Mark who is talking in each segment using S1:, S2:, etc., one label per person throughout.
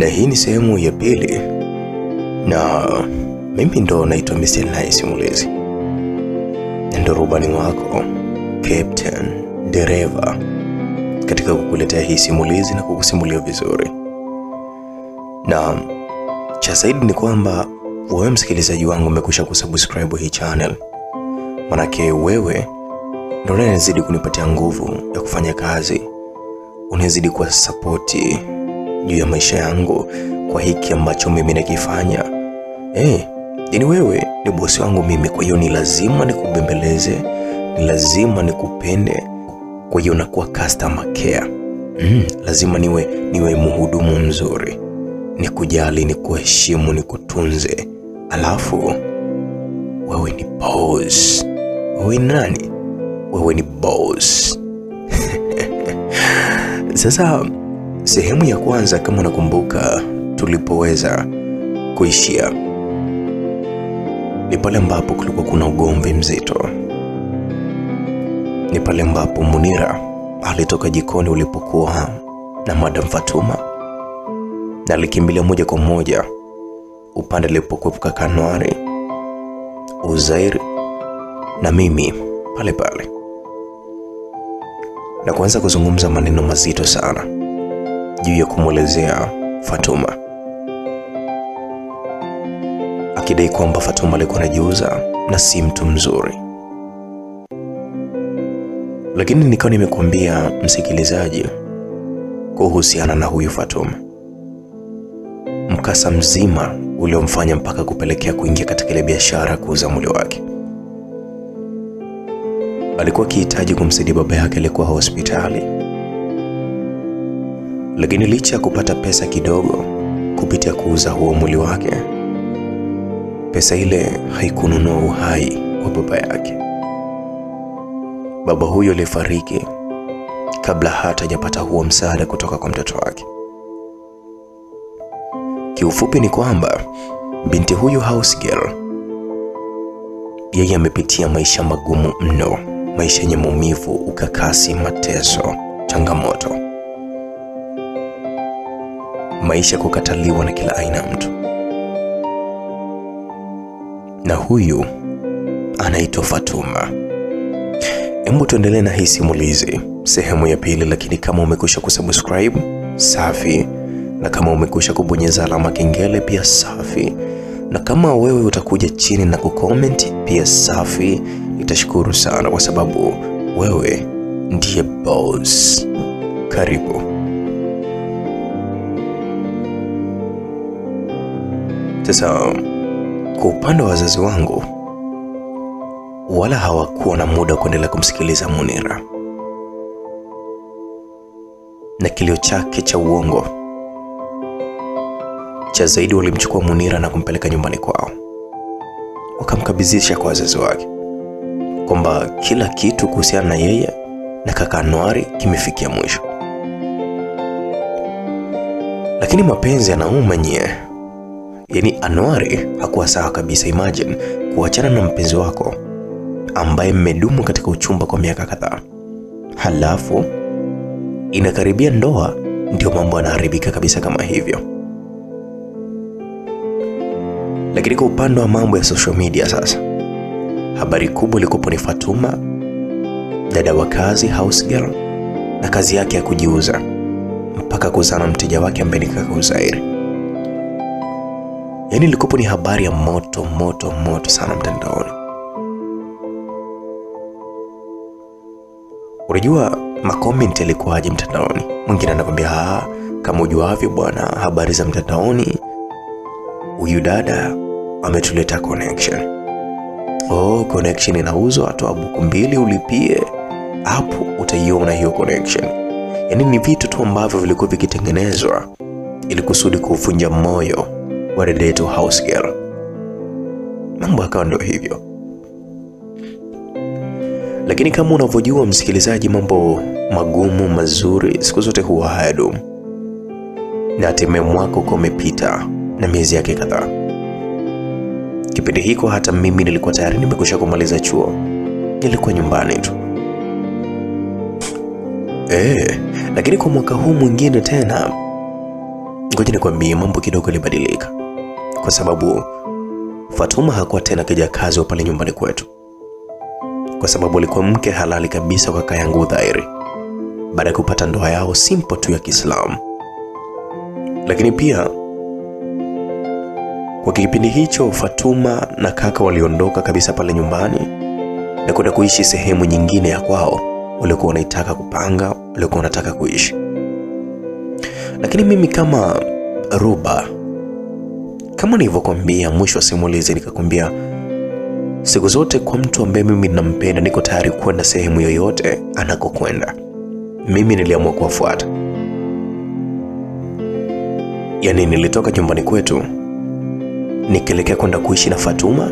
S1: Na hii ni sehemu ya pili, na mimi ndo naitwa Mr. Nice Simulizi. Ndo rubani wako, Captain, dereva, katika kukuletea hii simulizi na kukusimulia vizuri. Na cha zaidi ni kwamba wewe msikilizaji wangu umekwisha kusubscribe hii channel. Manake wewe ndo unazidi kunipatia nguvu ya kufanya kazi. Unazidi kwa support juu ya maisha yangu kwa hiki ambacho mimi nakifanya. Yaani wewe ni bosi wangu mimi, kwa hiyo ni lazima nikubembeleze, ni lazima nikupende. Kwa hiyo nakuwa customer care. Lazima niwe mhudumu mzuri. Nikujali, nikuheshimu, nikutunze. Alafu wewe ni boss. Wewe ni nani? Wewe ni boss. Sasa sehemu ya kwanza, kama unakumbuka tulipoweza kuishia, ni pale ambapo kulikuwa kuna ugomvi mzito. Ni pale ambapo Munira alitoka jikoni ulipokuwa na Madam Fatuma, na alikimbilia moja kwa moja upande alipokuwa kaka Anwari, Uzair na mimi pale pale, na kuanza kuzungumza maneno mazito sana juu ya kumwelezea Fatuma, akidai kwamba Fatuma alikuwa anajiuza na si mtu mzuri. Lakini nikawa nimekuambia msikilizaji kuhusiana na huyu Fatuma, mkasa mzima uliomfanya mpaka kupelekea kuingia katika ile biashara kuuza mwili wake. Alikuwa akihitaji kumsaidia baba yake alikuwa hospitali, lakini licha ya kupata pesa kidogo kupitia kuuza huo mwili wake, pesa ile haikununua uhai wa baba yake. Baba huyo alifariki kabla hata hajapata huo msaada kutoka kwa mtoto wake. Kiufupi ni kwamba binti huyu house girl, yeye amepitia maisha magumu mno, maisha yenye maumivu, ukakasi, mateso, changamoto, maisha kukataliwa na kila aina ya mtu. Na huyu anaitwa Fatuma. Hebu tuendelee na hii simulizi sehemu ya pili, lakini kama umekwisha kusubscribe, safi. Na kama umekwisha kubonyeza alama kengele, pia safi. Na kama wewe utakuja chini na kucomment, pia safi. Nitashukuru sana kwa sababu wewe ndiye boss. Karibu. Sasa kwa upande wa wazazi wangu, wala hawakuwa na muda kuendelea kumsikiliza Munira na kilio chake cha uongo. Cha zaidi, walimchukua Munira na kumpeleka nyumbani kwao, wakamkabidhisha kwa wazazi wake kwamba kila kitu kuhusiana na yeye na kaka Anwari kimefikia mwisho. Lakini mapenzi yanauma nyie. Yaani Anwari hakuwa sawa kabisa. Imagine kuachana na mpenzi wako ambaye mmedumu katika uchumba kwa miaka kadhaa, halafu inakaribia ndoa ndio mambo yanaharibika kabisa kama hivyo. Lakini kwa upande wa mambo ya social media sasa, habari kubwa ilikuwa ni Fatuma, dada wa kazi, house girl, na kazi yake ya kujiuza mpaka kuzana mteja wake ambaye ni kaka Uzair. Yaani ilikuwa ni habari ya moto sana mtandaoni. Unajua ma-comment yalikuwa aje mtandaoni? Mwingine anakuambia, kama ujuavyo bwana, habari za mtandaoni, huyu dada ametuleta connection. Connection inauzwa, atoa buku 2 ulipie, hapo utaiona hiyo connection. Yaani ni vitu tu ambavyo vilikuwa vikitengenezwa ili kusudi kuvunja moyo wa dada yetu house girl. Mambo yakawa ndio hivyo. Lakini kama unavyojua msikilizaji, mambo magumu mazuri siku zote huwa hayadumu. Na hatimaye mwaka uko umepita na miezi yake kadhaa. Kipindi hiko hata mimi nilikuwa tayari nimekwisha kumaliza chuo. Nilikuwa nyumbani tu. Lakini kwa mwaka huu mwingine tena, ngoja nikwambie mambo kidogo yalibadilika. Kwa sababu Fatuma hakuwa tena kijakazi wa pale nyumbani kwetu. Kwa sababu alikuwa mke halali kabisa kwa kaka yangu Udhairi, baada ya kupata ndoa yao simple tu ya Kiislamu. Lakini pia kwa kipindi hicho Fatuma na kaka waliondoka kabisa pale nyumbani na kwenda kuishi sehemu nyingine ya kwao walikuwa wanaitaka kupanga, walikuwa wanataka kuishi. Lakini mimi kama Ruba, kama nilivyokuambia mwisho wa simulizi nikakwambia, siku zote kwa mtu ambaye mimi ninampenda niko tayari kwenda sehemu yoyote anakokwenda. Mimi niliamua kuwafuata. Yani nilitoka nyumbani kwetu nikielekea kwenda kuishi na Fatuma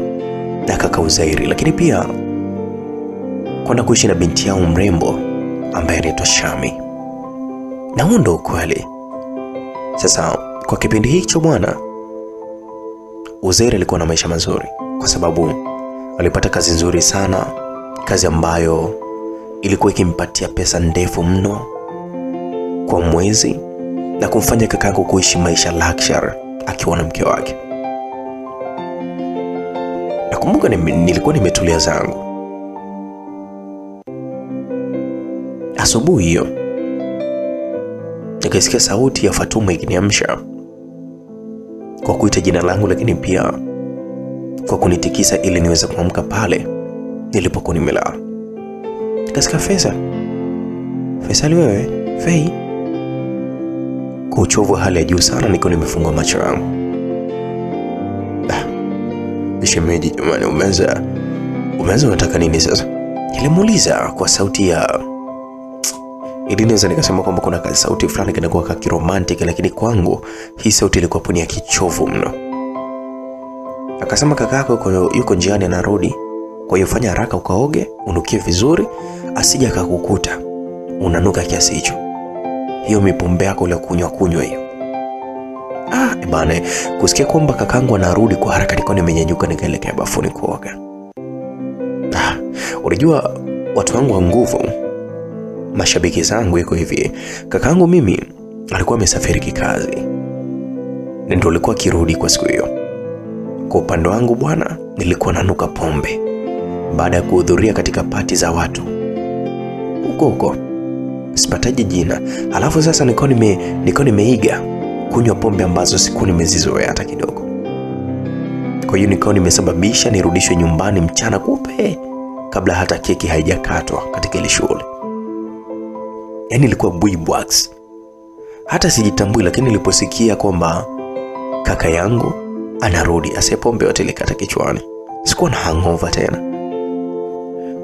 S1: na kaka Uzairi, lakini pia kwenda kuishi na binti yao mrembo ambaye anaitwa Shami. Na huo ndo ukweli. Sasa kwa kipindi hicho bwana, Uzairi alikuwa na maisha mazuri kwa sababu alipata kazi nzuri sana, kazi ambayo ilikuwa ikimpatia pesa ndefu mno kwa mwezi na kumfanya kakangu kuishi maisha luxury akiwa na mke wake. Nakumbuka nilikuwa nimetulia zangu. Asubuhi hiyo nikasikia sauti ya Fatuma ikiniamsha kwa kuita jina langu, lakini pia kwa kunitikisa ili niweze kuamka pale nilipokuwa nimelala. Nikasikia Faisal wewe, Fei. Kwa uchovu hali ya juu sana niko nimefungua macho yangu. Shemeji jamani, umeanza unataka nini sasa? Nilimuuliza kwa sauti ya ili naweza nikasema kwamba kuna kazi sauti fulani kinakuwa kama kiromantic, lakini kwangu hii sauti ilikuwa puni ya kichovu mno. Akasema kakako yuko njiani anarudi, kwa hiyo fanya haraka ukaoge, unukie vizuri asije akakukuta unanuka kiasi hicho. Hiyo mipombe yako ile kunywa hiyo. Bana, kusikia kwamba kakangu anarudi kwa haraka nilikuwa nimenyanyuka nikaelekea bafuni kuoga. Unajua watu wangu wa nguvu, mashabiki zangu yuko hivi. Kakangu mimi alikuwa amesafiri kikazi, ndio alikuwa kirudi kwa siku hiyo. Kwa upande wangu bwana, nilikuwa nanuka pombe baada ya kuhudhuria katika pati za watu huko sipataji jina. Alafu sasa nilikuwa nimeiga kunywa pombe ambazo sikuwa nimezizoea hata kidogo. Kwa hiyo nilikuwa nimesababisha nirudishwe nyumbani mchana kupe kabla hata keki haijakatwa katika ile shule. Yani ilikuwa buibwax. Hata sijitambui, lakini niliposikia kwamba kaka yangu anarudi, pombe yote ilikata kichwani. Sikuwa na hangover tena.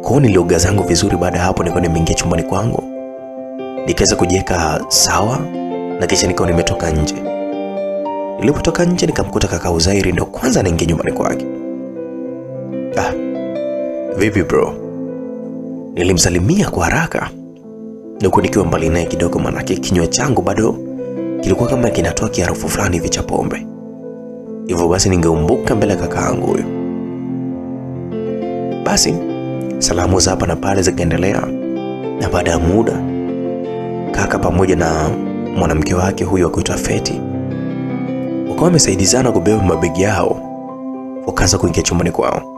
S1: Kwa hiyo nilioga zangu vizuri. Baada hapo nilikuwa nimeingia chumbani kwangu, nikaweza kujiweka sawa, na kisha nilikuwa nimetoka nje. Nilipotoka nje nikamkuta kaka Uzairi ndio kwanza anaingia nyumbani kwake. Vipi bro? Nilimsalimia kwa haraka. Nilikuwa nikiwa mbali naye kidogo, maana kinywa changu bado kilikuwa kama kinatoa harufu fulani hivi cha pombe. Hivyo basi ningeumbuka mbele ya kakaangu huyo. Basi salamu za hapa na pale zikaendelea, na baada ya muda kaka pamoja na mwanamke wake huyo akaitwa Feti wakawa wamesaidizana kubeba mabegi yao, wakaanza kuingia chumbani kwao.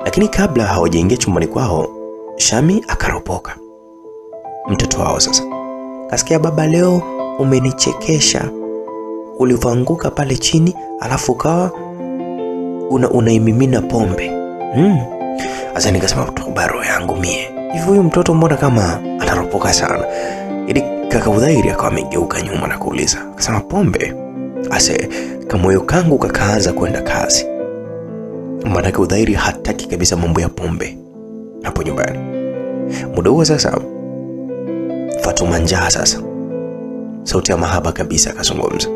S1: Lakini kabla hawajaingia chumbani kwao, Shami akaropoka. Mtoto wao sasa kasikia, baba leo umenichekesha, ulivyoanguka pale chini alafu kawa unaimimina pombe. Sasa nikasema baro yangu mie, hivi huyu mtoto mbona kama anaropoka sana? Ili kaka Udhairi akawa amegeuka nyuma na kuuliza, akasema pombe? Kamoyo kangu kakaanza kwenda kazi. Maana Udhairi hataki kabisa mambo ya pombe hapo nyumbani. Muda huo sasa Fatuma njaa sasa, sauti ya mahaba kabisa akazungumza.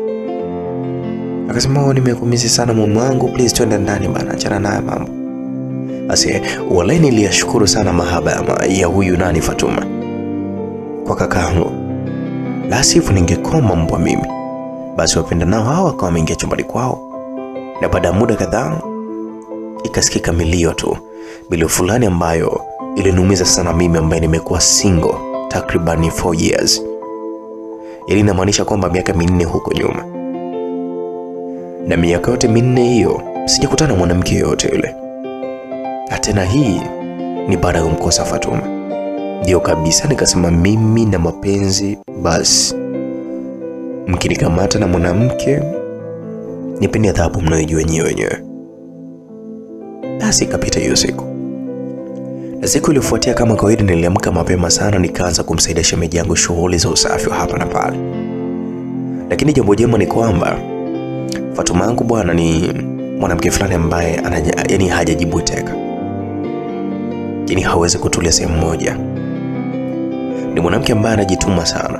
S1: Akasema nimekumisi sana mume wangu, please twende ndani bana, achana naye mambo. Wallahi niliyashukuru sana mahaba ya huyu nani Fatuma kwa kakaangu, la sivyo ningekoma mbwa mimi. Basi wapenda nao hawa wakawa wameingia chumbani kwao, na baada ya muda kadhaa ikasikika milio tu, milio fulani ambayo ilinumiza sana mimi ambaye nimekuwa single takriban 4 years. Yaani inamaanisha kwamba miaka 4 huko nyuma. Na miaka yote 4 hiyo sijakutana na mwanamke yote yule. Na tena hii ni baada ya kumkosa Fatuma. Ndio kabisa nikasema mimi na mapenzi basi. Mkinikamata na mwanamke nipeni adhabu mnayojua wenyewe. Basi kapita hiyo siku. Na siku iliyofuatia kama kawaida niliamka mapema sana nikaanza kumsaidia shemeji yangu shughuli za usafi hapa na pale. Lakini jambo jema ni kwamba Fatuma yangu bwana ni mwanamke fulani ambaye yani hajajibuteka. Yani hawezi kutulia sehemu moja. Ni mwanamke ambaye anajituma sana.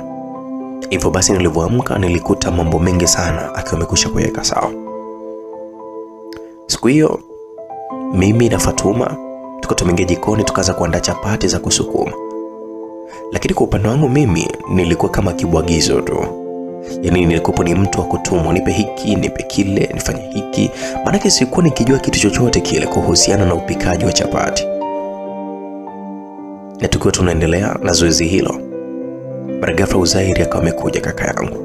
S1: Hivyo basi nilivyoamka nilikuta mambo mengi sana akiwa amekwisha kuweka sawa. Siku hiyo mimi na Fatuma tumeingia jikoni tukaanza kuandaa chapati za kusukuma. Lakini kwa upande wangu mimi nilikuwa kama kibwagizo tu. Yaani nilikuwa ni mtu wa kutumwa, nipe hiki, nipe kile, nifanye hiki. Maana sikuwa nikijua kitu chochote kile kuhusiana na upikaji wa chapati. Na tukiwa tunaendelea na zoezi hilo, mara ghafla Uzairi akawa amekuja kaka yangu.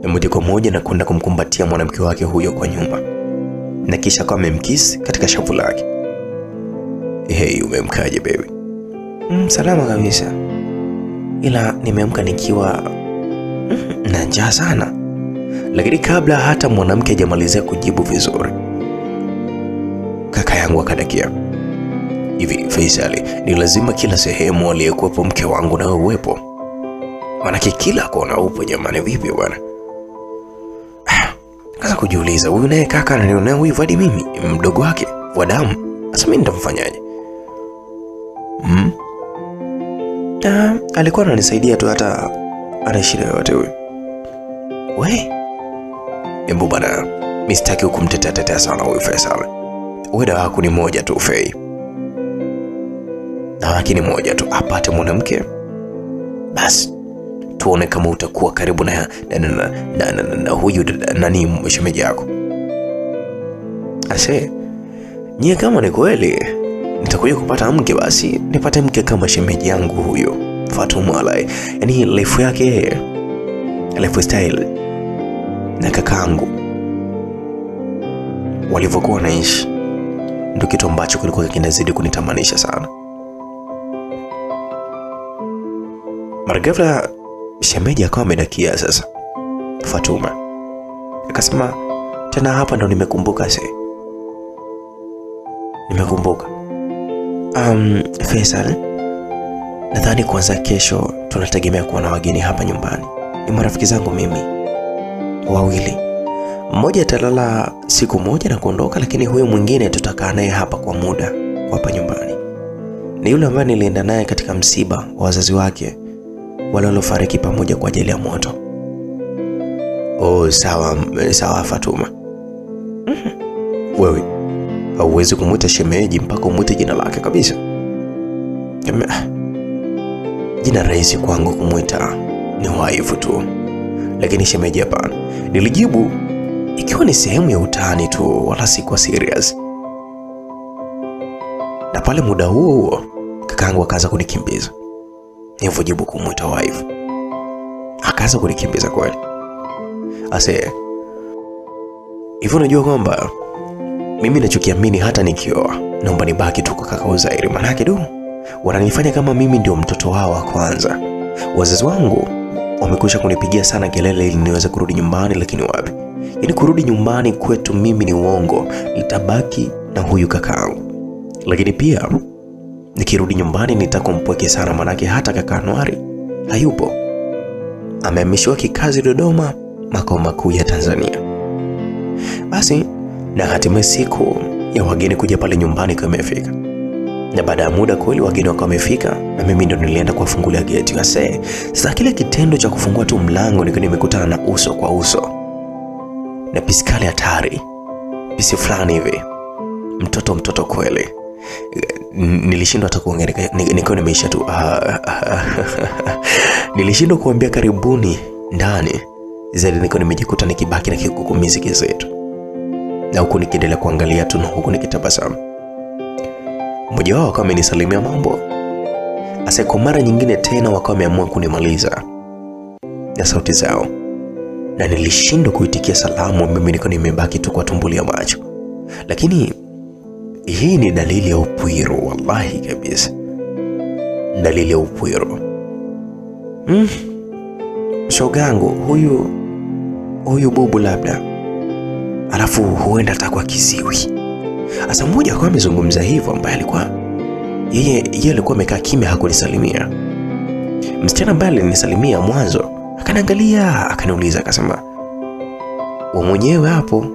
S1: Na moja kwa moja na kwenda kumkumbatia mwanamke wake huyo kwa nyuma. Na kisha akawa amemkisi katika shavu lake. Hey, umemkaje baby? Salama kabisa. Ila nimeamka nikiwa na njaa sana. Lakini kabla hata mwanamke hajamalizia kujibu vizuri, kaka yangu akadakia. Hivi Faisal, ni lazima kila sehemu aliyekuwepo mke wangu na uwepo? Maana kila kona upo jamani, vipi bwana? Kaza kujiuliza, huyu naye kaka ananiona huyu hadi mimi mdogo wake wa damu. Sasa mimi nitamfanyaje? Alikuwa ananisaidia tu, hata ana shida yote huyu. Embo bana, mimi sitaki kumtetea sana huyu Faisal. Wewe dawa yako ni moja tu Fei. Dawa yake ni moja tu, apate mwanamke. Basi tuone kama utakuwa karibu na huyu nani shemeji yako. Ase, nyie kama ni kweli nitakuja kupata mke, basi nipate mke kama shemeji yangu huyo Fatuma Alai. Yaani life yake, lifestyle na kakaangu walivyokuwa wanaishi ndio kitu ambacho kulikuwa kinazidi kunitamanisha sana. Mara ghafla shemeji akawa amedakia sasa Fatuma. Akasema, tena hapa ndo nimekumbuka nimekumbuka. Faisal, nadhani kuanza kesho tunategemea kuwa na wageni hapa nyumbani. Ni marafiki zangu mimi wawili. Mmoja atalala siku moja na kuondoka, lakini huyo mwingine tutakaa naye hapa kwa muda kwa hapa nyumbani. Ni yule ambaye nilienda naye katika msiba wa wazazi wake wale waliofariki pamoja kwa ajili ya moto. Sawa Fatuma. Wewe hauwezi kumuita shemeji mpaka umuite jina lake kabisa. Jina rahisi kwangu kumuita ni waifu tu, lakini shemeji hapana. Nilijibu ikiwa ni sehemu ya utani tu, wala si kwa serious. Na pale muda huo kakaangu akaanza kunikimbiza. Nilivyojibu kumuita waifu, akaanza kunikimbiza kweli. Ase, hivyo unajua kwamba mimi nachokiamini hata nikioa naomba nibaki tu kwa kaka Uzairi. Manake wananifanya kama mimi ndio mtoto wao wa kwanza. Wazazi wangu wamekwisha kunipigia sana kelele ili niweze kurudi nyumbani, lakini wapi. Yaani kurudi nyumbani kwetu mimi ni uongo, nitabaki na huyu kakaangu. Lakini pia nikirudi nyumbani nitakumpweke sana, manake hata kaka Anwari hayupo. Amehamishiwa kikazi Dodoma, makao makuu ya Tanzania. Basi na hatimaye siku ya wageni kuja pale nyumbani kama imefika. Na baada ya muda kweli wageni wakawa wamefika, na mimi ndo nilienda kuwafungulia geti. Sasa kile kitendo cha kufungua tu mlango niko nimekutana na uso kwa uso na piskali hatari, pisi fulani hivi, mtoto kweli. Nilishindwa hata kuongea, niko nimeisha tu. Nilishindwa kuambia karibuni ndani, zaidi niko nimejikuta nikibaki na kigugumizi kizetu, na huku nikiendelea kuangalia tu na huku nikitabasamu. Mmoja wao akawa amenisalimia mambo. Asa kwa mara nyingine tena wakawa wameamua kunimaliza. ya sauti zao, na nilishindwa kuitikia salamu. Mimi niko nimebaki tu kwa tumbulia macho. Lakini hii ni dalili ya upwiro, wallahi kabisa, dalili ya upwiro. Shogangu huyu bubu labda, alafu huenda atakuwa kiziwi. Asa mmoja kwa amezungumza hivyo, ambaye alikuwa yeye alikuwa amekaa kimya, hakunisalimia. Msichana ambaye alinisalimia mwanzo akaniangalia, akaniuliza, akasema, "Wewe mwenyewe hapo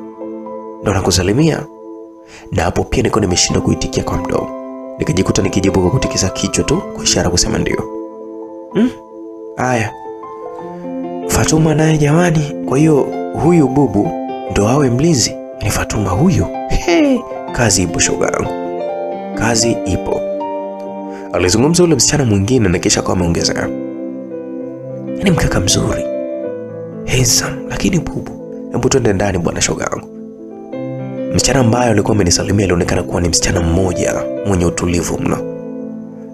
S1: ndo nakusalimia?" Na hapo pia niko nimeshindwa kuitikia kwa mdomo. Nikajikuta nikijibu kwa kutikisa kichwa tu kwa ishara kusema ndio. Haya. Fatuma naye jamani, kwa hiyo huyu bubu ndo awe mlinzi? Ni Fatuma huyu? Kazi ipo shogangu, kazi ipo. Alizungumza ule msichana mwingine na kisha kwa ameongeza, "Ni mkaka mzuri, handsome, lakini bubu, hebu twende ndani bwana shogangu." Msichana ambaye alikuwa amenisalimia alionekana kuwa ni msichana mmoja mwenye utulivu mno.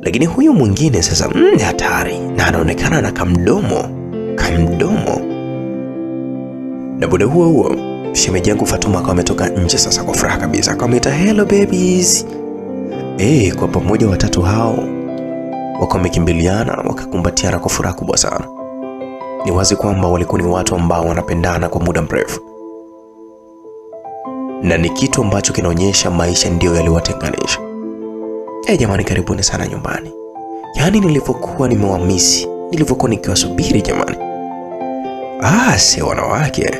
S1: Lakini huyu mwingine sasa ni hatari, na anaonekana na kamdomo. Na muda huo shemeji yangu Fatuma akawa ametoka nje sasa kwa furaha kabisa. Akamwita, "Hello babies." Kwa pamoja watatu hao wakawa wamekimbiliana, wakakumbatiana kwa furaha kubwa sana. Ni wazi kwamba walikuwa ni watu ambao wanapendana kwa muda mrefu. Na ni kitu ambacho kinaonyesha maisha ndio yaliwatenganisha. Jamani, karibuni sana nyumbani. Yaani nilivyokuwa nimewamisi, nilivyokuwa nikiwasubiri jamani. Si wanawake.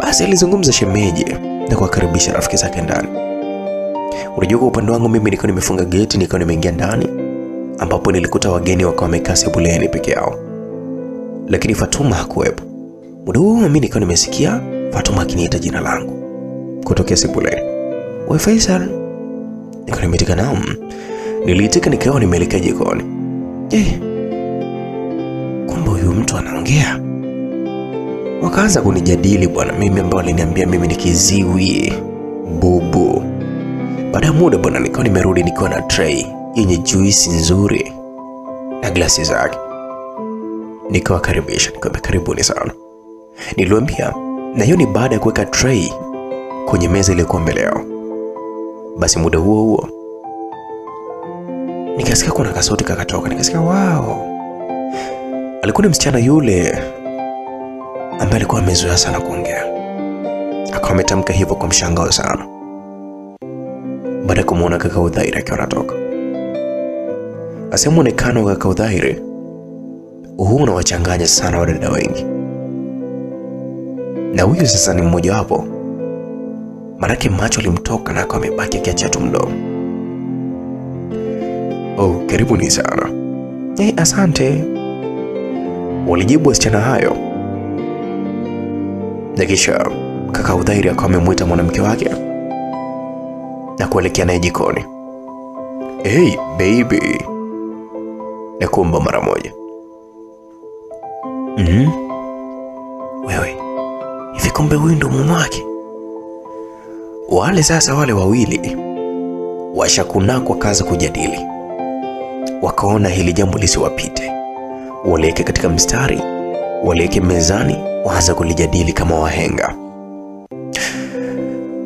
S1: Basi alizungumza shemeji na kuwakaribisha rafiki zake ndani. Unajua, kwa upande wangu mimi nilikuwa nimefunga geti, nilikuwa nimeingia ndani, ambapo nilikuta wageni wakawa wamekaa sebuleni peke yao. Lakini Fatuma hakuwepo. Muda huo mimi nilikuwa nimesikia Fatuma akiniita jina langu kutokea sebuleni. "Wewe Faisal?" Nilikuwa nimeitika naam. Niliitika nikawa nimeelekea jikoni. Kumbe huyu mtu anaongea. Wakaanza kunijadili bwana, mimi ambao waliniambia mimi ni kiziwi, bubu. Baada ya muda bwana, nikawa nimerudi nikiwa na tray yenye juisi nzuri na glasi zake. Nikawakaribisha, nikamwambia karibuni sana. Niliwaambia, na hiyo ni baada ya kuweka tray kwenye meza ile kwa mbele yao. Basi muda huo nikasikia kuna kasauti kakatoka, nikasikia wow. Alikuwa ni msichana yule ambaye alikuwa amezoea sana kuongea. Akawa ametamka hivyo kwa mshangao sana. Baada ya kumuona kaka Udhairi akiwa anatoka. Asa muonekano wa kaka Udhairi huu unawachanganya sana wadada wengi. Na huyu sasa ni mmoja wapo. Manake macho alimtoka na akawa amebaki akiachia tu mdomo. Karibuni sana. Asante. Walijibu wasichana hayo. Na kisha kaka Udhairi akawa amemwita mwanamke wake na kuelekea naye jikoni. Baby. Na kuomba mara moja. Wewe, hivi kumbe huyu ndo mume wake? Wale sasa wale wawili washakunakwa kaza kujadili. Wakaona hili jambo lisiwapite. Waliweke katika mstari, waliweke mezani, waanza kulijadili kama wahenga.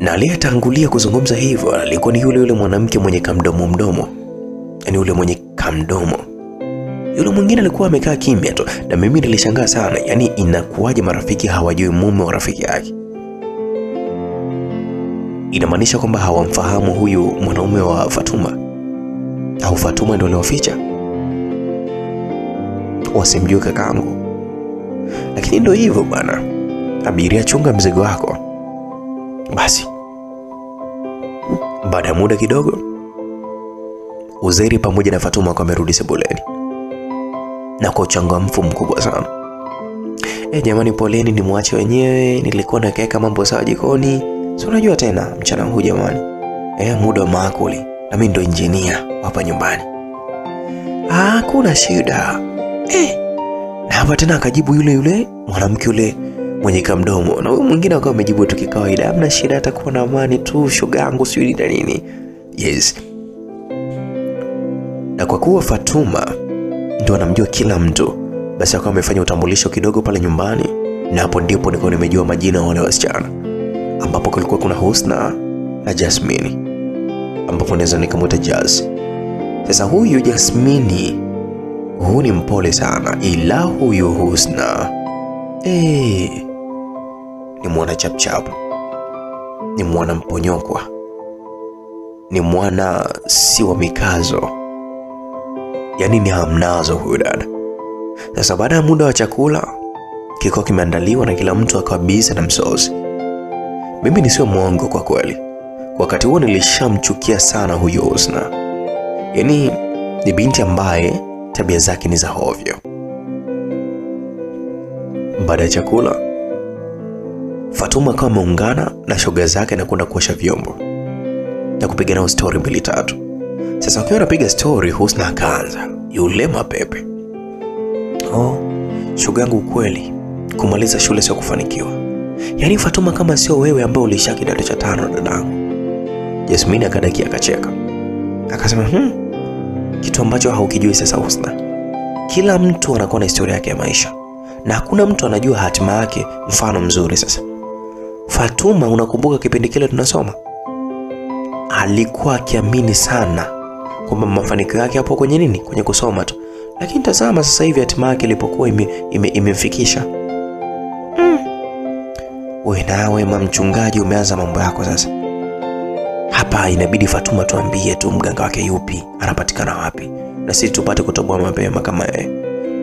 S1: Na aliyetangulia kuzungumza hivyo alikuwa ni yule mwanamke mwenye kamdomo. Yaani yule mwenye kamdomo. Yule mwingine alikuwa amekaa kimya tu, na mimi nilishangaa sana. Yaani inakuwaje marafiki hawajui mume wa rafiki yake? Inamaanisha kwamba hawamfahamu huyu mwanaume wa Fatuma, au Fatuma ndio aliwaficha? Wasimjue kakangu. Lakini ndio hivyo bwana. Abiria, chunga mzigo wako. Basi baada ya muda kidogo, Uzairi pamoja na Fatuma wamerudi sebuleni na kwa uchangamfu mkubwa sana. Jamani, poleni, nimwache wenyewe, nilikuwa nakeka mambo sawa jikoni. Si unajua tena mchana huu jamani. Muda wa maakuli, na mimi ndo engineer hapa nyumbani. Kuna shida. Na hapa tena akajibu yule mwanamke yule mwenye kamdomo, na huyo mwingine akawa amejibu tu kikawaida, hamna shida, atakuwa na amani tu shogangu, sio na nini. Yes. Na kwa kuwa Fatuma ndo anamjua kila mtu, Basi akawa amefanya utambulisho kidogo pale nyumbani, na hapo ndipo nilikuwa nimejua majina ya wale wasichana, ambapo kulikuwa kuna Husna na Jasmine, ambapo naweza nikamuita Jazz. Sasa huyu Jasmine huyu ni mpole sana, ila huyu Husna ni mwana chapchap, ni mwana mponyokwa, ni mwana si wa mikazo, yani ni hamnazo huyu dada. Sasa baada ya muda wa chakula kikao kimeandaliwa na kila mtu akawa busy na msosi. Mimi nisiwe mwongo kwa kweli, kwa wakati huo nilishamchukia sana huyo Husna. Yani ni binti ambaye tabia zake ni za hovyo. Baada ya chakula, Fatuma akawa ameungana na shoga zake na kwenda kuosha vyombo na kupiga nao story 2-3. Sasa wakiwa wanapiga story, Husna akaanza yule mapepe. Shoga yangu, kweli kumaliza shule sio kufanikiwa. Yani Fatuma, kama sio wewe ambaye ulisha kidato cha 5 dadangu. Jasmine akadakia akacheka. Akasema, kitu ambacho haukijui sasa Husna. Kila mtu anakuwa na historia yake ya maisha, na hakuna mtu anajua hatima yake. Mfano mzuri sasa, Fatuma, unakumbuka kipindi kile tunasoma? Alikuwa akiamini sana kwamba mafanikio yake hapo kwenye nini? Kwenye kusoma tu. Lakini tazama sasa hivi hatima yake ilipokuwa imemfikisha. Wewe nawe mchungaji umeanza mambo yako sasa. Hapa inabidi Fatuma tuambie tu mganga wake yupi, anapatikana wapi, na sisi tupate kutoboa mapema kama yeye.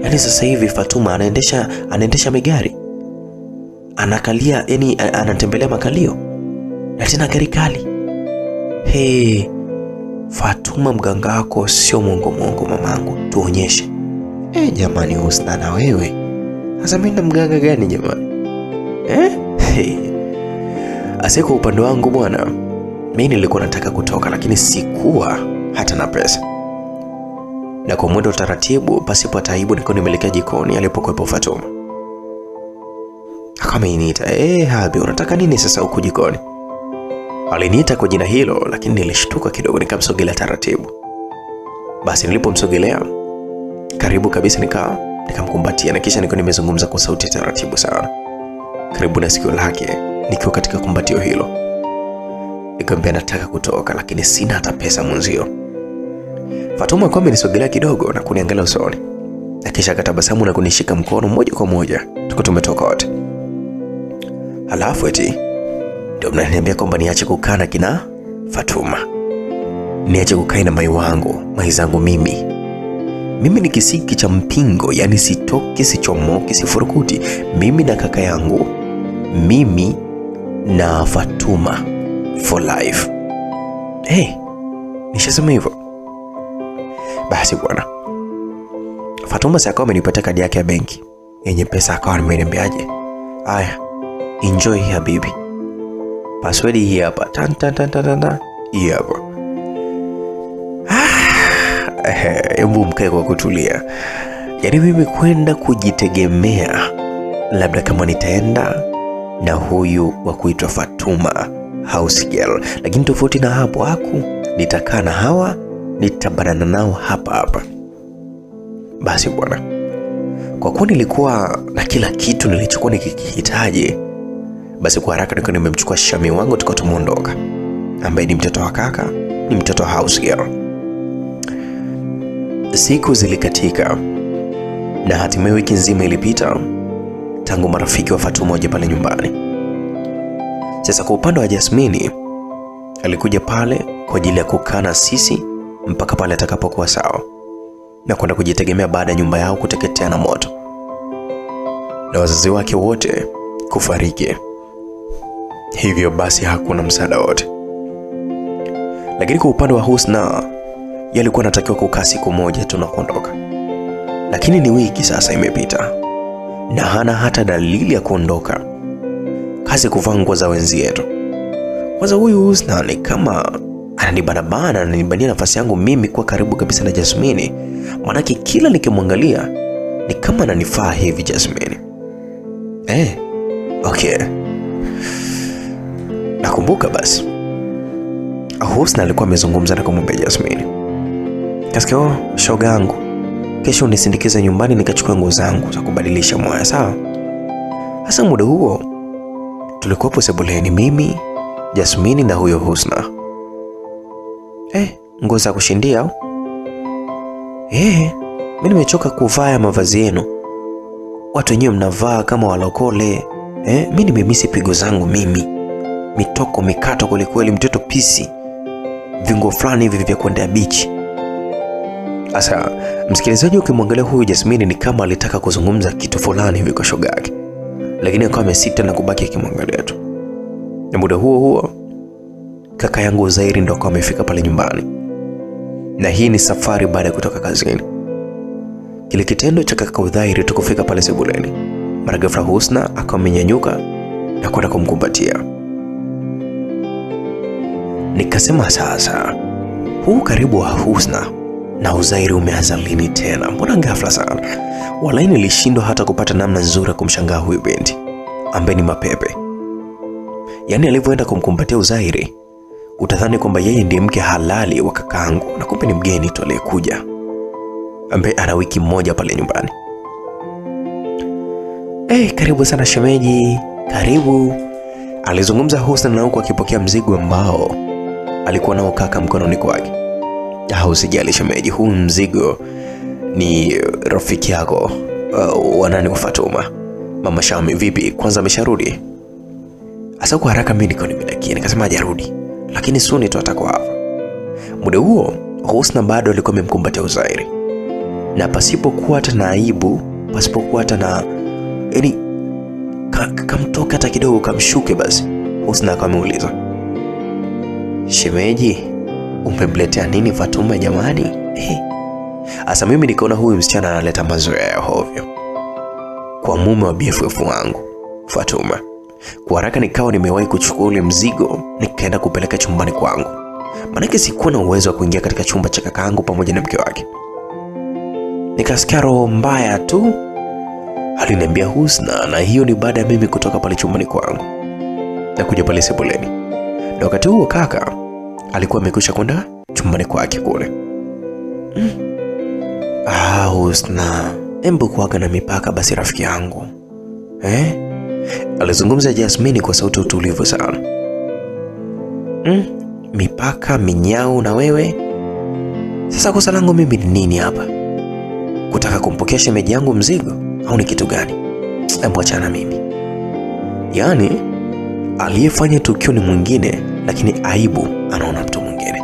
S1: Yani sasa hivi Fatuma anaendesha magari. Anakalia, yani anatembelea makalio. Na tena gari kali. Fatuma, mganga wako sio mongo mamangu, tuonyeshe. Jamani Husna, na wewe sasa mimi na mganga gani jamani? Ase kwa upande wangu bwana, mimi nilikuwa nataka kutoka, lakini sikuwa hata na pesa. Na kwa mwendo taratibu pasipo taibu niko nimelekea jikoni alipokuwepo Fatuma. Akaniita, Habi, unataka nini sasa huko jikoni? Aliniita kwa jina hilo, lakini nilishtuka kidogo, nikamsogelea taratibu. Basi nilipomsogelea karibu kabisa, nikamkumbatia, na kisha niko nimezungumza kwa sauti taratibu sana karibu na sikio lake, nikiwa katika kumbatio hilo. Nikamwambia nataka kutoka, lakini sina hata pesa mwenzio. Fatuma kwa amenisogelea kidogo na kuniangalia usoni, na kisha akatabasamu na kunishika mkono moja kwa moja, tuko tumetoka wote. Halafu eti ndio mnaniambia kwamba niache kukaa na kina Fatuma, niache kukaa na mai zangu mimi ni kisiki cha mpingo, yani sitoki, sichomoki, sifurukuti. Mimi na kaka yangu, mimi na Fatuma for life. Nishasema hivyo. Basi bwana, Fatuma sasa akawa amenipatia kadi yake ya benki yenye pesa, akawa ameniambiaje, haya enjoy hii habibi, password hii hapa, tan hii hapa. Hebu mkae kwa kutulia. Yani mimi kwenda kujitegemea, labda kama nitaenda na huyu wa kuitwa Fatuma house girl, lakini tofauti na hapo nitakaa na hawa, nitabanana nao hapa. Basi bwana, kwa kuwa nilikuwa na kila kitu nilichokuwa nikikihitaji, basi kwa haraka niko nimemchukua shami wangu, tuko tumeondoka, ambaye ni mtoto wa kaka, ni mtoto wa house girl. Siku zilikatika na hatimaye wiki nzima ilipita tangu marafiki wa Fatuma waje pale nyumbani. Sasa kwa upande wa Jasmine, alikuja pale kwa ajili ya kukaa na sisi mpaka pale atakapokuwa sawa na kwenda kujitegemea baada ya nyumba yao kuteketea na moto na wazazi wake wote kufariki. Hivyo basi hakuna msaada wote. Lakini kwa upande wa Husna, yalikuwa anatakiwa kukaa siku moja tu na kuondoka. Lakini ni wiki sasa imepita na hana hata dalili ya kuondoka. Kazi kuvaa nguo za wenzi yetu. Kwanza huyu Husna ni kama ananibania nafasi yangu mimi kwa karibu kabisa na Jasmine. Manake kila nikimwangalia ni kama ananifaa hivi Jasmine. Okay. Nakumbuka basi Husna alikuwa amezungumza na kumwambia Jasmine, "Kasikio shoga yangu, kesho unisindikize nyumbani nikachukua nguo zangu za kubadilisha moya, sawa? Hasa muda huo tulikuwa sebuleni, mimi, Jasmine na huyo Husna. Nguo za kushindia au? Mimi nimechoka kuvaa mavazi yenu. Watu wenyewe mnavaa kama walokole. Mimi nimemisi pigo zangu mimi. Mitoko mikato kweli, mtoto pisi. Vingo fulani hivi vya kwenda beach. Asa, msikilizaji, ukimwangalia huyu Jasmine ni kama alitaka kuzungumza kitu fulani hivi kwa shoga yake, lakini akawa amesita na kubaki akimwangalia tu. Na muda huo kaka yangu Uzairi ndo akawa amefika pale nyumbani. Na hii ni safari baada ya kutoka kazini. Kile kitendo cha kaka Uzairi tukufika pale sebuleni, mara ghafla Husna akawa amenyanyuka na kwenda kumkumbatia. Nikasema sasa, huu karibu wa Husna na Uzairi umeanza lini tena? Mbona ghafla sana? Walai nilishindwa hata kupata namna nzuri ya kumshangaa huyu binti ambaye ni mapepe. Yaani alivyoenda kumkumbatia Uzairi, utadhani kwamba yeye ndiye mke halali wa kakaangu, na kumbe ni mgeni tu aliyekuja ambaye ana wiki moja pale nyumbani. Karibu sana shemeji, karibu. Alizungumza Husna na huko akipokea mzigo ambao alikuwa nao kaka mkononi kwake. Usijali shemeji, huu mzigo ni rafiki yako wanani wa Fatuma, Mama Shami. Vipi, kwanza amesharudi? Asa kwa haraka mimi niko nimedakia, nikasema hajarudi, lakini suni tu atakuwa hapa. Muda huo Husna bado alikuwa amemkumbatia Uzairi, na pasipokuwa hata na aibu, pasipokuwa hata na kamtoka hata kidogo kamshuke basi, Husna akamuuliza, shemeji, umemletea nini Fatuma jamani? Asa mimi nikaona huyu msichana analeta mazoea ya hovyo kwa mume wa BFF wangu Fatuma. Kwa haraka nikawa nimewahi kuchukua ule mzigo nikaenda kupeleka chumbani kwangu, maana sikuwa na uwezo wa kuingia katika chumba cha kakaangu pamoja na mke wake. Nikasikia roho mbaya tu, aliniambia Husna, na hiyo ni baada ya mimi kutoka pale chumbani kwangu na kuja pale sebuleni. Na wakati huo kaka alikuwa amekwisha kwenda chumbani kwake kule. Husna, embu kuaga na mipaka basi rafiki yangu. Alizungumza Jasmine kwa sauti utulivu sana. Mipaka minyao na wewe? Sasa kosa langu mimi ni nini hapa? Kutaka kumpokea shemeji yangu mzigo au ni kitu gani? Embu achana mimi. Yaani aliyefanya tukio ni mwingine, lakini aibu anaona mtu mwingine.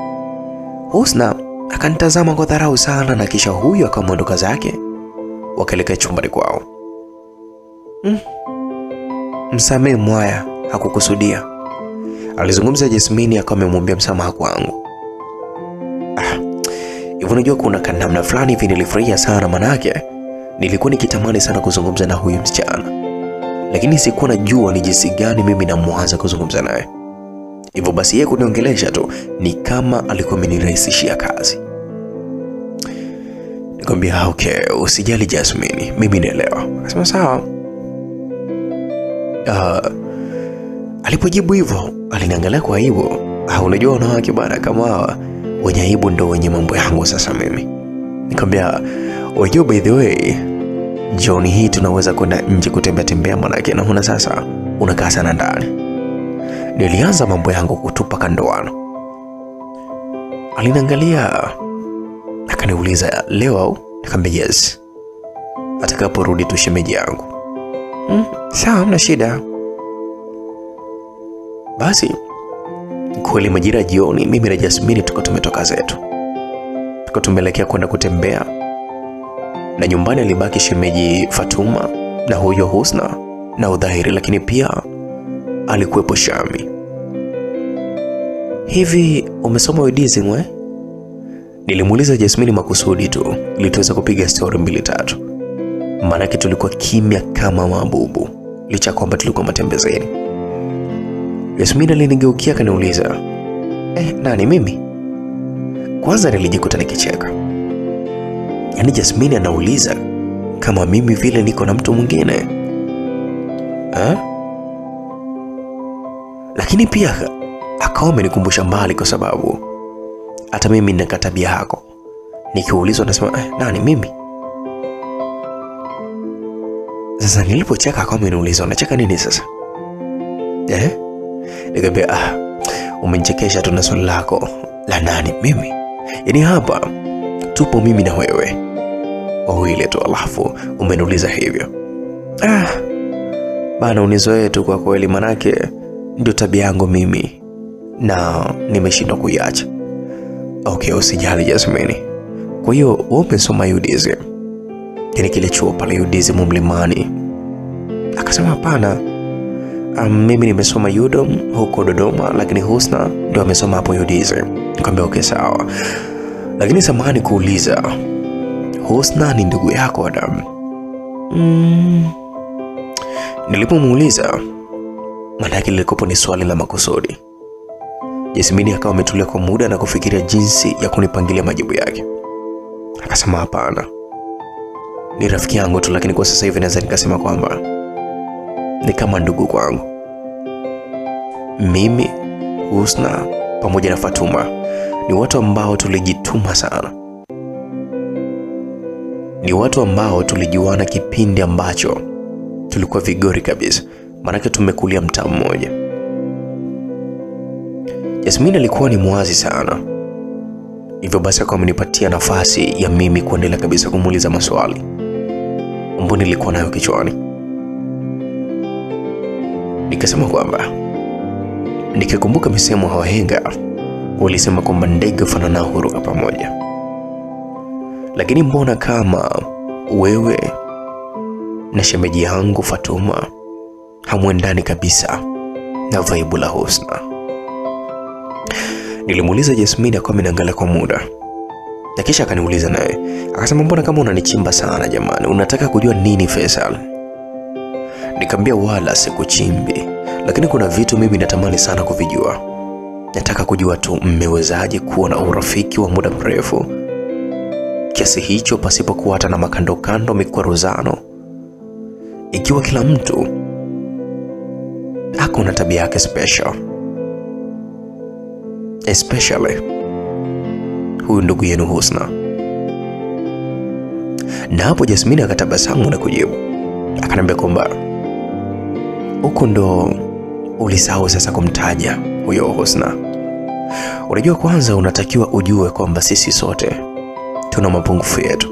S1: Husna akanitazama kwa dharau sana, na kisha huyu akaondoka zake wakaelekea chumbani kwao. Msamee mwaya, hakukusudia, alizungumza Jasmine akawa amemwambia msamaha kwangu. Hivyo unajua kuna namna fulani hivi nilifurahia sana, manake nilikuwa nikitamani sana kuzungumza na huyu msichana, lakini sikuwa najua ni jinsi gani mimi namwanza kuzungumza naye. Hivyo basi yeye kuniongelesha tu ni kama alikuwa amenirahisishia kazi. Nikamwambia okay, usijali Jasmine, mimi naelewa. Akasema sawa. Alipojibu hivyo aliniangalia kwa aibu. Unajua wanawake bana kama hawa wenye aibu ndo wenye mambo yangu sasa mimi. Nikamwambia unajua by the way, jioni hii tunaweza kwenda nje kutembea manake naona sasa unakaa sana ndani. Nilianza mambo yangu kutupa kandoano. Aliniangalia akaniuliza leo au? Nikamwambia yes, atakaporudi tu shemeji yangu. Sawa, hamna shida. Basi kweli majira jioni mimi na Jasmine tuko tumetoka zetu, tuko tumeelekea kwenda kutembea, na nyumbani alibaki shemeji Fatuma na huyo Husna na Udhairi, lakini pia alikuwepo Shami. Hivi umesoma udizi mwe? Nilimuuliza Jasmine makusudi tu ili tuweze kupiga story 2-3, maana tulikuwa kimya kama mabubu licha kwamba tulikuwa matembezeni. Jasmine alinigeukia akaniuliza, nani mimi? Kwanza nilijikuta nikicheka. Yaani Jasmine anauliza kama mimi vile niko na mtu mwingine. Lakini pia akawa amenikumbusha mbali, kwa sababu hata mimi nina tabia yako. Nikiulizwa nasema nani mimi? Sasa nilipocheka kama ameniuliza unacheka nini sasa? Nikamwambia umenichekesha tu na swali lako. La nani mimi? Yaani hapa tupo mimi na wewe wawili tu, alafu umeniuliza hivyo. Bana unizoee tu kwa kweli, manake ndio tabia yangu mimi na nimeshindwa kuiacha. Okay, usijali Jasmine. Kwa hiyo wewe umesoma UDSM? Yaani kile chuo pale UDSM Mlimani? Akasema hapana. Mimi nimesoma UDOM huko Dodoma, lakini Husna ndio amesoma hapo UDSM. Nikamwambia okay sawa. Lakini samahani kuuliza, Husna ni ndugu yako Adam? Nilipomuuliza, maana yake lilikopo ni swali la makusudi. Jasmine akawa ametulia kwa muda na kufikiria jinsi ya kunipangilia majibu yake. Akasema hapana, ni rafiki yangu tu, lakini kwa sasa hivi naweza nikasema kwamba ni kama ndugu kwangu. Mimi, Husna pamoja na Fatuma ni watu ambao tulijituma sana. Ni watu ambao tulijuana kipindi ambacho tulikuwa vigori kabisa, maanake tumekulia mtaa mmoja. Jasmine alikuwa ni mwazi sana, hivyo basi akawa amenipatia nafasi ya mimi kuendelea kabisa kumuuliza maswali ambayo nilikuwa nayo kichwani. Nikasema kwamba nikikumbuka misemo ya wahenga walisema kwamba ndege hufanana huruka pamoja, lakini mbona kama wewe na shemeji yangu Fatuma hamwendani kabisa na vibe la Husna? Nilimuuliza Jasmine akawa amenangalia kwa muda, na kisha akaniuliza naye. Akasema mbona kama unanichimba sana jamani, unataka kujua nini Faisal? Nikamwambia wala sikuchimbi, lakini kuna vitu mimi natamani sana kuvijua. Nataka kujua tu mmewezaje kuwa na urafiki wa muda mrefu kiasi hicho pasipokuwa hata na makando kando mikwaruzano, ikiwa kila mtu ako na tabia yake special, especially huyu ndugu yenu Husna. Na hapo Jasmine akatabasamu na kujibu, akaniambia kwamba huko ndo ulisahau sasa kumtaja huyo Husna. Unajua, kwanza unatakiwa ujue kwamba sisi sote tuna mapungufu yetu,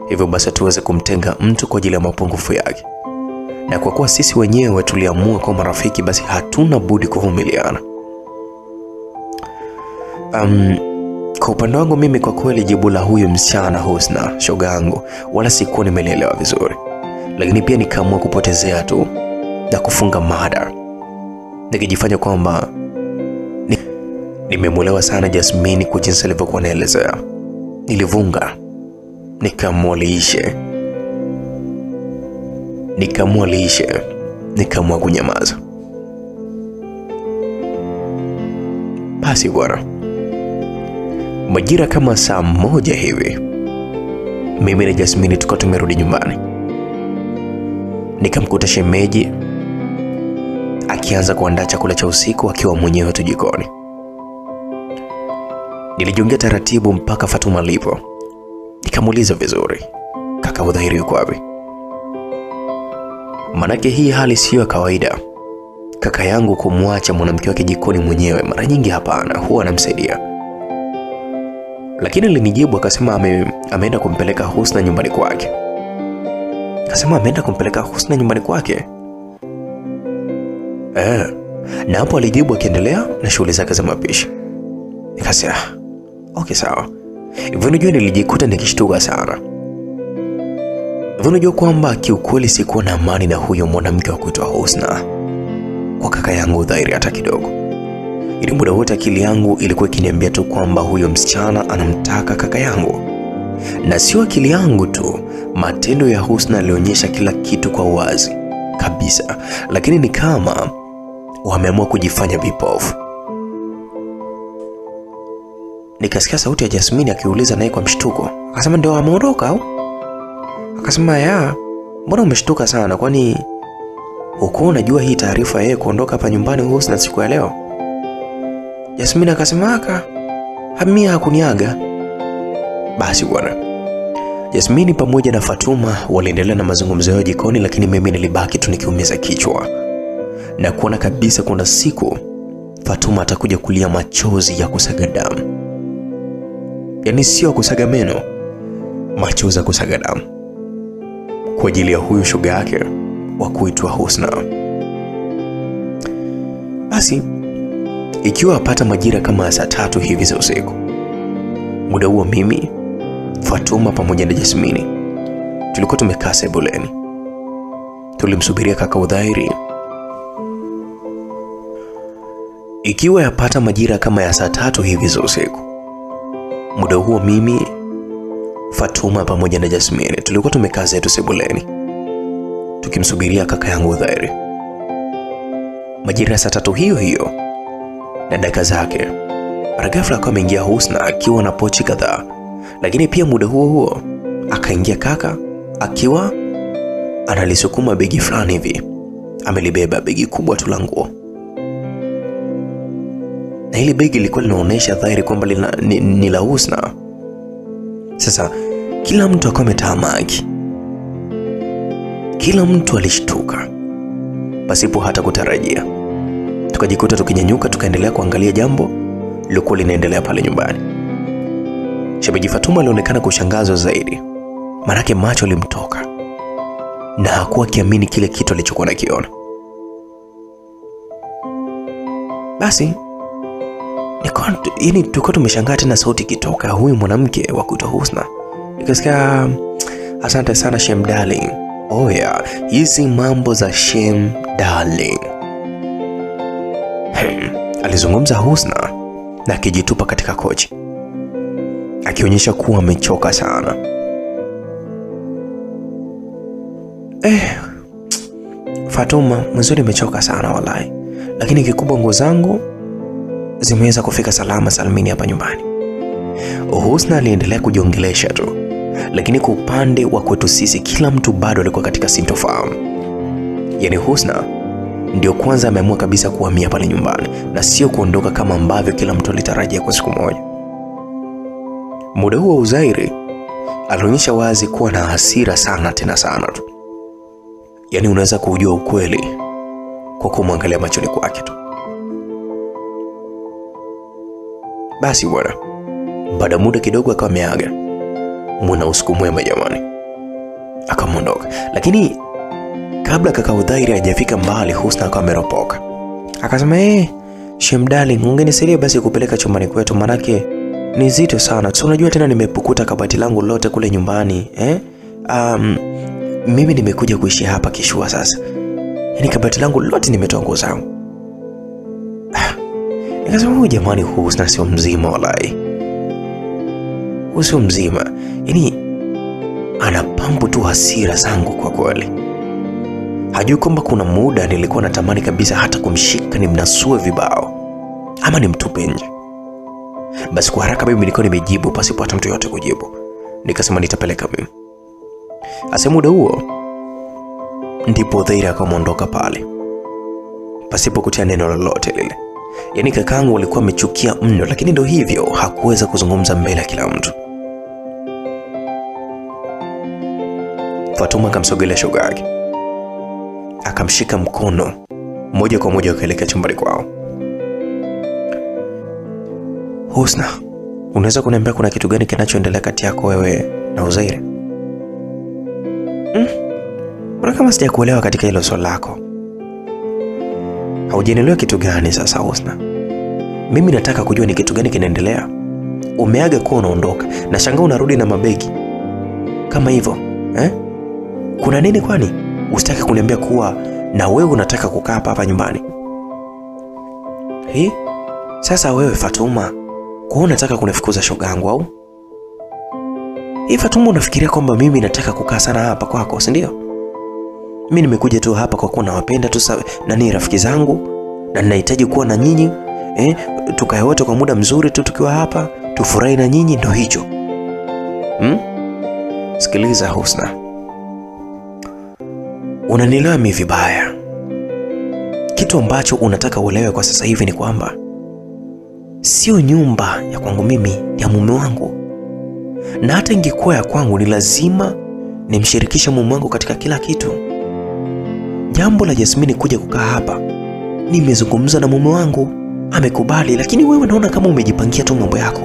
S1: hivyo basi tuweze kumtenga mtu kwa ajili ya mapungufu yake. Na kwa kuwa sisi wenyewe tuliamua kwa marafiki, basi hatuna budi kuvumiliana. Kwa upande wangu mimi kwa kweli jibu la huyu msichana Husna shoga yangu wala sikuwa nimeelewa vizuri, lakini pia nikaamua kupotezea tu na kufunga mada, nikijifanya kwamba nimemuelewa sana Jasmine kwa jinsi alivyokuwa anaelezea. Nilivunga, nikaamua kunyamaza. Basi bwana, majira kama saa 1 hivi mimi na Jasmine tuko tumerudi nyumbani. Nikamkuta shemeji akianza kuandaa chakula cha usiku akiwa mwenyewe tu jikoni. Nilijiongea taratibu mpaka Fatuma alipo. Nikamuuliza vizuri, kaka Udhairi yuko wapi? Manake hii hali sio kawaida kaka yangu kumwacha mwanamke wake jikoni mwenyewe. Mara nyingi hapana, huwa anamsaidia. Lakini alinijibu akasema ameenda kumpeleka Husna nyumbani kwake. Akasema ameenda kumpeleka Husna nyumbani kwake? Na hapo alijibu akiendelea na shughuli zake za mapishi. Nikasema okay sawa. Hivyo unajua nilijikuta nikishtuka sana. Hivyo unajua kwamba kiukweli sikuwa na amani na huyo mwanamke wa kuitwa Husna kwa kaka yangu Udhairi hata kidogo. Ili muda wote akili yangu ilikuwa ikiniambia tu kwamba huyo msichana anamtaka kaka yangu. Na sio akili yangu tu, matendo ya Husna yalionyesha kila kitu kwa uwazi kabisa, lakini ni kama wameamua kujifanya vipofu. Nikasikia sauti ya Jasmine akiuliza naye kwa mshtuko. Akasema ndio ameondoka au? Akasema ya, mbona umeshtuka sana, kwani uko unajua hii taarifa yeye kuondoka hapa nyumbani Husna siku ya leo? Jasmine akasema hamia hakuniaga. Basi bwana, Jasmini pamoja na Fatuma waliendelea na mazungumzo yao jikoni, lakini mimi nilibaki tu nikiumiza kichwa na kuona kabisa kuna siku Fatuma atakuja kulia machozi ya kusaga damu. Yaani sio kusaga meno, machozi ya kusaga damu kwa ajili ya huyu shoga yake wa kuitwa Husna. Basi ikiwa apata majira kama saa 3 hivi za usiku, muda huo mimi, Fatuma pamoja na Jasmini tulikuwa tumekaa sebuleni. Tulimsubiria kaka Udhairi. Ikiwa yapata majira kama ya saa 3 hivi za usiku, muda huo mimi, Fatuma pamoja na Jasmini tulikuwa tumekaa zetu sebuleni tukimsubiria kaka yangu Udhairi. Majira ya saa 3 hiyo hiyo na dakika zake, ghafla akawa ameingia Husna akiwa na pochi kadhaa, lakini pia muda huo akaingia kaka akiwa analisukuma begi fulani hivi. Amelibeba begi kubwa tu la nguo, na hili begi lilikuwa linaonyesha dhahiri kwamba ni la Husna. Sasa kila mtu akawa ametahamaki, kila mtu alishtuka pasipo hata kutarajia. Tukajikuta tukinyanyuka tukaendelea kuangalia jambo lilikuwa linaendelea pale nyumbani. Shemeji Fatuma alionekana kushangazwa zaidi, maana macho alimtoka na hakuwa kiamini kile kitu alichokuwa nakiona. Basi tulikuwa tumeshangaa tena sauti kitoka huyu mwanamke wa kuitwa Husna. Nikasikia, asante sana Shem darling. Oh yeah, hizi mambo za Shem darling. Alizungumza Husna na akijitupa katika kochi, akionyesha kuwa amechoka sana. Fatuma, mwanzoni nimechoka sana wallahi, lakini kikubwa nguo zangu zimeweza kufika salama salimini hapa nyumbani. Husna aliendelea kujiongelesha tu, lakini kwa upande wa kwetu sisi kila mtu bado alikuwa katika sintofahamu. Yaani Husna ndio kwanza ameamua kabisa kuhamia pale nyumbani na sio kuondoka kama ambavyo kila mtu alitarajia kwa siku moja. Muda huo Udhairi alionyesha wazi kuwa na hasira sana, tena sana tu. Yaani unaweza kujua ukweli kwa kumwangalia machoni kwake tu. Basi bwana, baada muda kidogo akawa ameaga. Mwana usiku mwema jamani, akamondoka. Lakini kabla kaka Udhairi hajafika mbali, Husna akawa ameropoka. Akasema, Shem darling, ungenisaidia basi kupeleka chumbani kwetu, manake ni zito sana. So unajua tena nimepukuta kabati langu lote kule nyumbani, mimi nimekuja kuishi hapa kishua sasa. Yaani kabati langu lote nimetoa nguo zangu. Nikasema huyu jamani Husna sio mzima wallahi. Sio mzima. Yaani anapambu tu hasira zangu kwa kweli. Hajui kwamba kuna muda nilikuwa natamani kabisa hata kumshika nimnasue vibao ama nimtupe nje. Basi kwa haraka mimi nilikuwa nimejibu pasipo hata mtu yote kujibu. Nikasema nitapeleka mimi. Asa muda huo ndipo Udhairi akaondoka pale pasipo kutia neno lolote lile. Yaani kakangu alikuwa amechukia mno, lakini ndio hivyo hakuweza kuzungumza mbele ya kila mtu. Fatuma akamsogelea shoga yake, akamshika mkono moja kwa moja akaelekea chumbani kwao. Husna, unaweza kuniambia kuna kitu gani kinachoendelea kati yako wewe na Udhairi? Mbona kama sijakuelewa katika hilo swali lako? Haujanielewa kitu gani sasa Husna? Mimi nataka kujua ni kitu gani kinaendelea. Umeaga kwa unaondoka na shangaa unarudi na mabegi kama hivyo, Kuna nini kwani? Usitaki kuniambia kuwa na wewe unataka kukaa hapa nyumbani? Sasa wewe Fatuma, kwa unataka kunifukuza shoga yangu au? Fatuma, unafikiria kwamba mimi nataka kukaa sana hapa kwako, si ndio? Mimi nimekuja tu hapa kwa kuwa nawapenda tu na ni rafiki zangu na ninahitaji kuwa na nyinyi, tukae wote kwa muda mzuri tu tukiwa hapa, tufurahi na nyinyi, ndio hicho. Sikiliza Husna, unanielewa mimi vibaya. Kitu ambacho unataka uelewe kwa sasa hivi ni kwamba sio nyumba ya kwangu mimi, ya mume wangu. Na hata ingekuwa ya kwangu ni lazima nimshirikishe mume wangu katika kila kitu. Jambo la Jasmine kuja kukaa hapa, nimezungumza na mume wangu, amekubali, lakini wewe naona kama umejipangia tu mambo yako.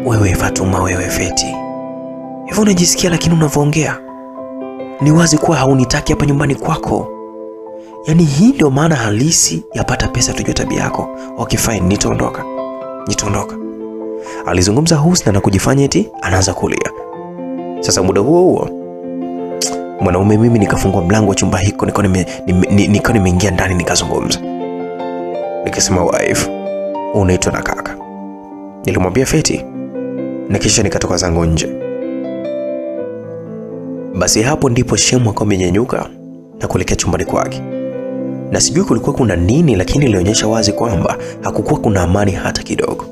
S1: Wewe Fatuma, wewe Feti. Hivyo unajisikia lakini unavyoongea ni wazi kuwa haunitaki hapa nyumbani kwako. Yaani hii ndio maana halisi ya pata pesa tujue tabia yako. Okay fine, nitaondoka. Alizungumza Husna na kujifanya eti anaanza kulia. Sasa muda huo mwanaume mimi nikafungua mlango wa chumba hiko, niko nimeingia ndani nikazungumza. Nikasema wife, unaitwa na kaka. Nilimwambia Feti na kisha nikatoka zangu nje. Basi hapo ndipo Shemu akawa amenyanyuka na kuelekea chumbani kwake. Na sijui kulikuwa kuna nini, lakini ilionyesha wazi kwamba hakukuwa kuna amani hata kidogo.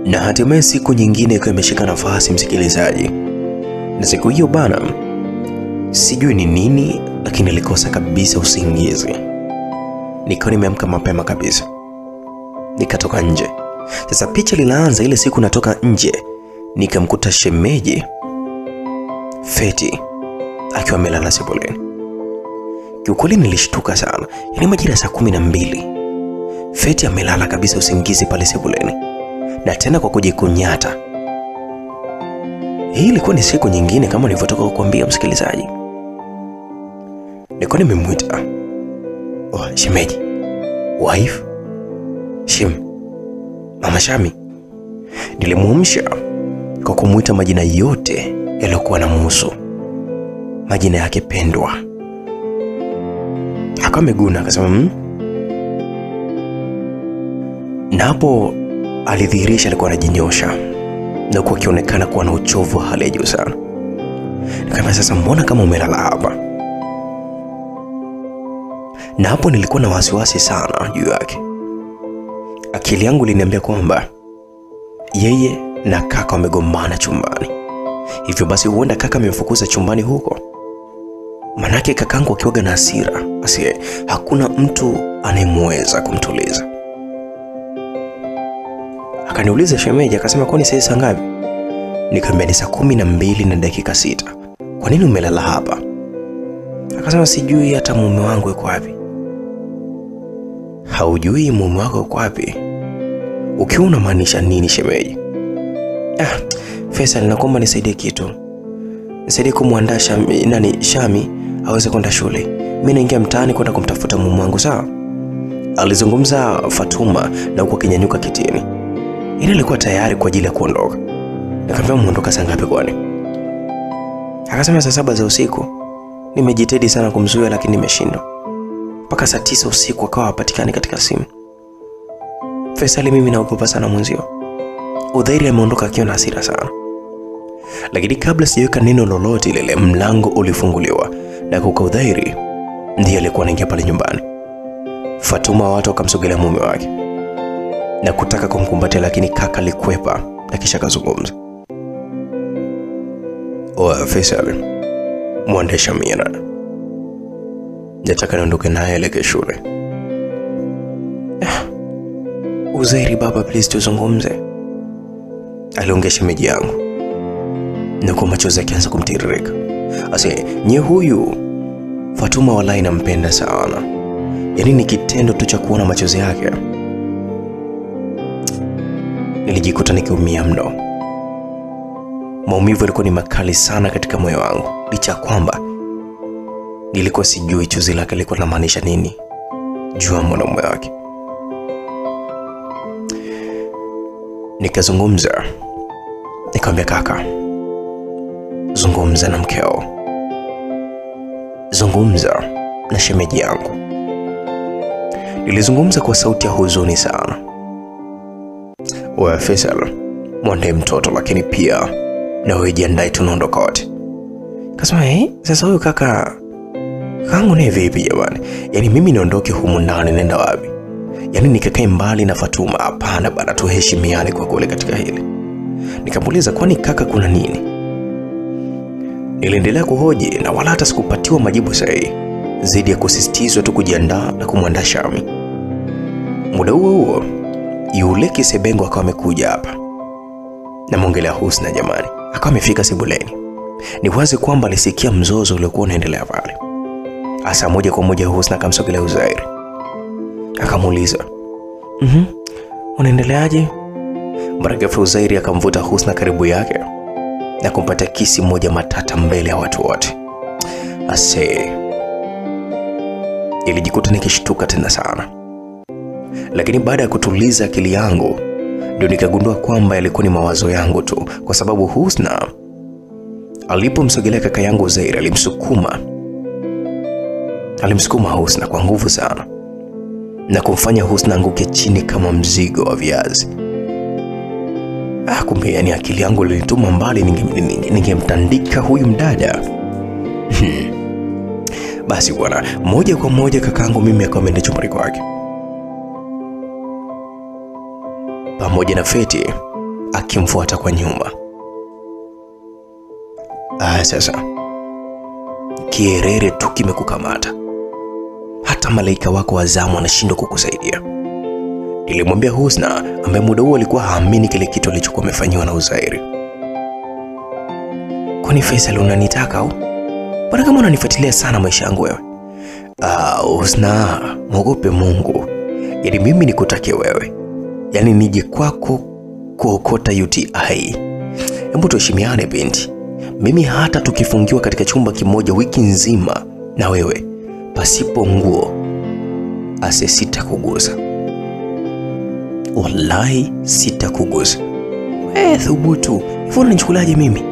S1: Na hatimaye siku nyingine ikawa imeshika nafasi, msikilizaji. Na siku hiyo bana, sijui ni nini, lakini nilikosa kabisa usingizi. Nikawa nimeamka mapema kabisa, nikatoka nje. Sasa picha linaanza ile siku natoka nje, nikamkuta shemeji Feti akiwa amelala sebuleni. Kiukweli nilishtuka sana. Yaani majira saa 12 Feti amelala kabisa usingizi pale sebuleni, na tena kwa kujikunyata. Hii ilikuwa ni siku nyingine kama nilivyotoka kukuambia msikilizaji. Nilikuwa nimemuita, shemeji, wife, Mama Shami. Nilimuamsha kwa kumuita majina yote yaliokuwa na muhusu, majina yake pendwa. Akameguna akasema Na hapo alidhihirisha alikuwa anajinyosha na kwa kionekana kuwa na uchovu wa hali ya juu sana. Nikamwambia sasa mbona kama umelala hapa? Na hapo nilikuwa na wasiwasi sana juu yake. Akili yangu iliniambia kwamba yeye na kaka wamegombana chumbani. Hivyo basi huenda kaka amemfukuza chumbani huko. Manake kakangu akiwaga na hasira, hakuna mtu anemweza kumtuliza. Akaniuliza shemeji, akasema kwani saa ngapi? Nikamwambia ni saa 12:06. Kwa nini umelala hapa? Akasema sijui hata mume wangu yuko wapi. Haujui mume wako yuko wapi? Ukiwa unamaanisha nini shemeji? Faisal, naomba nisaidie kitu. Nisaidie kumwandaa Shami aweze kwenda shule. Mimi naingia mtaani kwenda kumtafuta mume wangu, sawa? Alizungumza Fatuma na huko kinyanyuka kitini. Ile ilikuwa tayari kwa ajili ya kuondoka. Nikamwambia muondoka saa ngapi kwani? Akasema saa 7 za usiku. Nimejitahidi sana kumzuia lakini nimeshindwa. Mpaka saa 9 usiku akawa hapatikani katika simu. Faisal, mimi naogopa sana mwenzio. Udhairi ameondoka akiwa na hasira sana. Lakini kabla sijaweka neno lolote lile, mlango ulifunguliwa na kuka Udhairi ndiye alikuwa anaingia pale nyumbani. Fatuma watu wakamsogelea mume wake na kutaka kumkumbatia, lakini kaka alikwepa na kisha kazungumza. Faisal, muandae Shami, nataka niondoke naye eleke shule. Uzairi baba, please tuzungumze, aliongea shemeji yangu. Na kwa machozi yakaanza kumtiririka. Nye huyu Fatuma wallahi nampenda sana. Yaani ni kitendo tu cha kuona machozi yake nilijikuta nikiumia mno. Maumivu yalikuwa ni makali sana katika moyo wangu, licha kwamba nilikuwa sijui chozi lake lilikuwa linamaanisha nini juu ya mwanamume wake. Nikazungumza, nikamwambia kaka, zungumza na mkeo, zungumza na shemeji yangu. Nilizungumza kwa sauti ya huzuni sana. Faisal, muandae mtoto, lakini pia na wewe jiandae tunaondoka wote. Kasema sasa huyu kangu ni vipi jamani? Yaani mimi niondoke humu ndani nenda wapi? Yaani nikakae mbali na Fatuma? Hapana bana, tuheshimiane kwa kule katika hili. Nikamuuliza kwani kaka kuna nini? Niliendelea kuhoji na wala hata sikupatiwa majibu sahihi. zaidi ya kusisitizwa tu kujiandaa na kumwandaa Shami. Muda huo yule Kisebengo akawa amekuja hapa. Na mwongelea Husna jamani, akawa amefika sebuleni. Ni wazi kwamba alisikia mzozo uliokuwa unaendelea pale. Asa moja kwa moja Husna akamsogelea Uzairi. Akamuuliza, unaendeleaje? Mara ghafla Uzairi akamvuta Husna karibu yake na kumpata kisi moja matata mbele ya watu wote. Ilijikuta nikishtuka tena sana. Lakini baada ya kutuliza akili yangu ndio nikagundua kwamba yalikuwa ni mawazo yangu tu, kwa sababu Husna alipomsogelea kaka yangu Uzairi alimsukuma Husna kwa nguvu sana na kumfanya Husna anguke chini kama mzigo wa viazi. Kumbe yani akili yangu ilinituma mbali, ningemtandika huyu mdada. Basi bwana, moja kwa moja kakangu mimi akawa ameenda chumbani kwake pamoja na Feti akimfuata kwa nyuma. Sasa kierere tu kimekukamata, hata malaika wako wa zamu anashindwa kukusaidia. Nilimwambia Husna ambaye muda huo alikuwa haamini kile kitu alichokuwa amefanywa na Uzairi. Kwani Faisal unanitaka au? Bwana kama unanifuatilia sana maisha yangu wewe. Husna, mwogope Mungu. Yaani mimi nikutake wewe. Yaani nije kwako kuokota UTI. Hebu tuheshimiane binti. Mimi hata tukifungiwa katika chumba kimoja wiki nzima na wewe pasipo nguo, sitakugusa. Wallahi sitakugusa. Thubutu. Hivyo unanichukulaje mimi?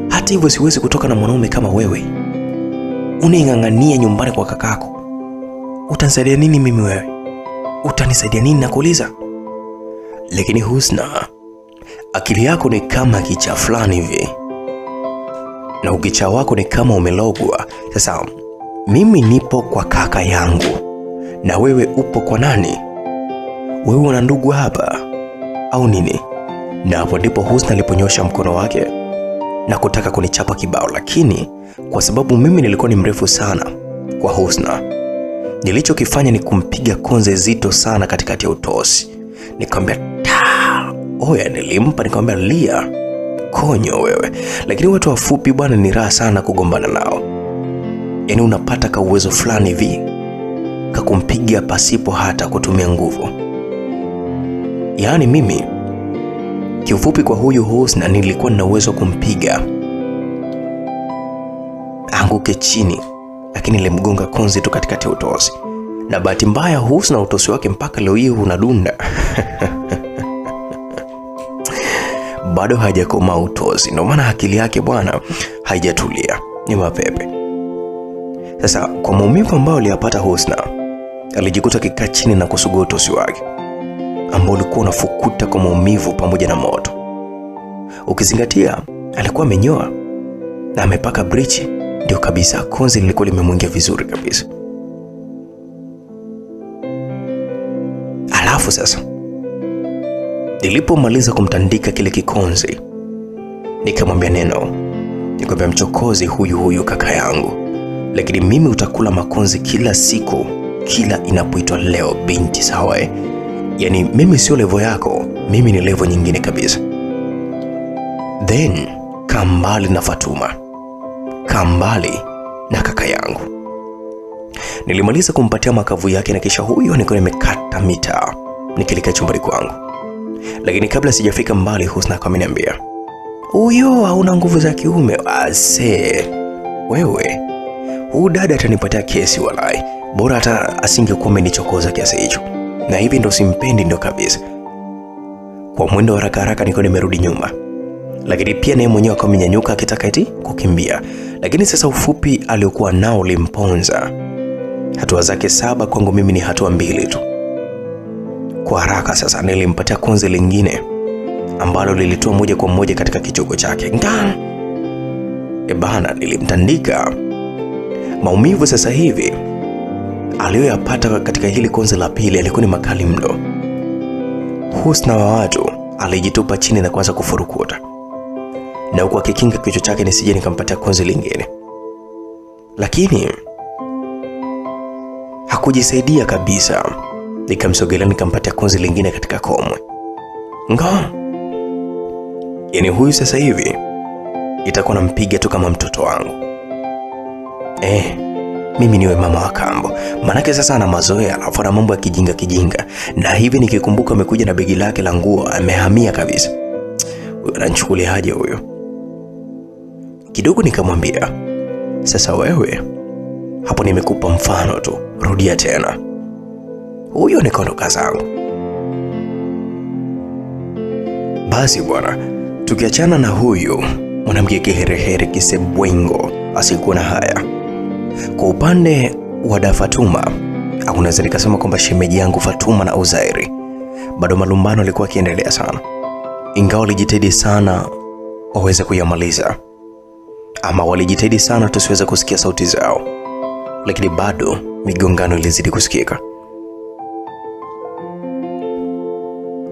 S1: Hata hivyo siwezi kutoka na mwanaume kama wewe. Unaingangania nyumbani kwa kakako. Utanisaidia nini mimi wewe? Utanisaidia nini nakuuliza? Lakini Husna, akili yako ni kama kichaa fulani hivi. Na ukichaa wako ni kama umelogwa. Sasa mimi nipo kwa kaka yangu na wewe upo kwa nani? Wewe una ndugu hapa au nini? Na hapo ndipo Husna aliponyosha mkono wake na kutaka kunichapa kibao, lakini kwa sababu mimi nilikuwa ni mrefu sana kwa Husna, nilichokifanya ni kumpiga konze zito sana katikati ya utosi. Nikamwambia nikamwambia lia konyo wewe. Lakini watu wafupi bwana ni raha sana kugombana nao. Yaani unapata ka uwezo fulani hivi kakumpiga pasipo hata kutumia nguvu. Yaani mimi kiufupi kwa huyu Husna nilikuwa na uwezo kumpiga anguke chini, lakini nilimgonga konzi tu katikati ya utosi. Na bahati mbaya Husna utosi wake mpaka leo hii unadunda. Bado hajakoma utosi, ndio maana akili yake bwana haijatulia, ni mapepe. Sasa kwa maumivu ambayo aliyapata Husna, alijikuta kikaa chini na kusugua utosi wake ambao ulikuwa unafukuta kwa maumivu pamoja na moto. Ukizingatia alikuwa amenyoa na amepaka bleach, ndio kabisa konzi lilikuwa limemwingia vizuri kabisa. Alafu sasa nilipomaliza kumtandika kile kikonzi, nikamwambia nikamwambia mchokozi huyu kaka yangu, lakini mimi utakula makonzi kila siku, kila inapoitwa leo binti, sawa? Yaani mimi sio level yako, mimi ni level nyingine kabisa. Then kambali na Fatuma, kambali na kaka yangu. Nilimaliza kumpatia makavu yake na kisha huyo nilikuwa nimekata mitaa nikilika chumbani kwangu. Lakini kabla sijafika mbali Husna akaniambia, "Huyo hauna nguvu za kiume." Wewe, huyu dada atanipatia kesi walai. Bora hata asingekuwa amenichokoza kiasi hicho. Na hivi ndo simpendi ndo kabisa. Kwa mwendo haraka haraka niko nimerudi nyuma. Lakini pia naye mwenyewe akamenyanyuka akitaka eti kukimbia. Lakini sasa ufupi aliokuwa nao ulimponza. Hatua zake 7 kwangu mimi ni hatua 2 tu. Kwa haraka sasa nilimpatia konzi lingine ambalo lilitoa moja kwa moja katika kichogo chake. Bana, nilimtandika. Maumivu sasa hivi aliyoyapata katika hili konzi la pili alikuwa ni makali mno. Husna wa watu alijitupa chini na kuanza kufurukuta, na huku akikinga kichwa chake nisije nikampatia konzi lingine. Lakini hakujisaidia kabisa. Nikamsogelea nikampatia konzi lingine katika komwe. Yaani huyu sasa hivi itakuwa nampiga tu kama mtoto wangu. Mimi niwe mama wa kambo. Manake sasa ana mazoea, alafu ana mambo ya kijinga. Na hivi nikikumbuka amekuja na begi lake la nguo, amehamia kabisa. Huyo ananichukulia aje huyo? Kidogo nikamwambia, sasa wewe, hapo nimekupa mfano tu, rudia tena. Huyo nikaondoka zangu. Basi bwana, tukiachana na huyu mwanamke kiherehere kisebwengo asikuwa na haya. Kwa upande wa da Fatuma, unaweza nikasema kwamba shemeji yangu Fatuma na Uzairi bado malumbano alikuwa akiendelea sana. Ingawa walijitahidi sana waweze kuyamaliza, ama walijitahidi sana tusiweze kusikia sauti zao, lakini bado migongano ilizidi kusikika.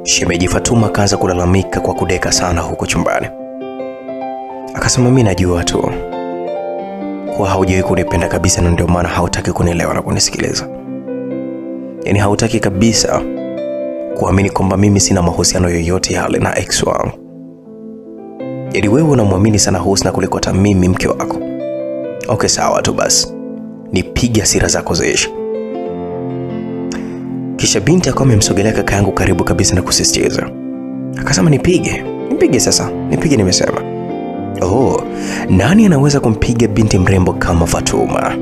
S1: Shemeji Fatuma kaanza kulalamika kwa kudeka sana huko chumbani. Akasema mimi najua tu kwa haujawahi kunipenda kabisa, na ndio maana hautaki kunielewa na kunisikiliza. Yaani hautaki kabisa kuamini kwamba mimi sina mahusiano yoyote yale na ex wangu. Yaani wewe unamwamini sana Husna kuliko hata mimi mke wako. Okay, sawa tu basi. Nipige hasira zako ziishi. Kisha binti akawa amemsogelea kaka yangu karibu kabisa na kusisitiza. Akasema nipige sasa. Nipige nimesema. Nani anaweza kumpiga binti mrembo kama Fatuma?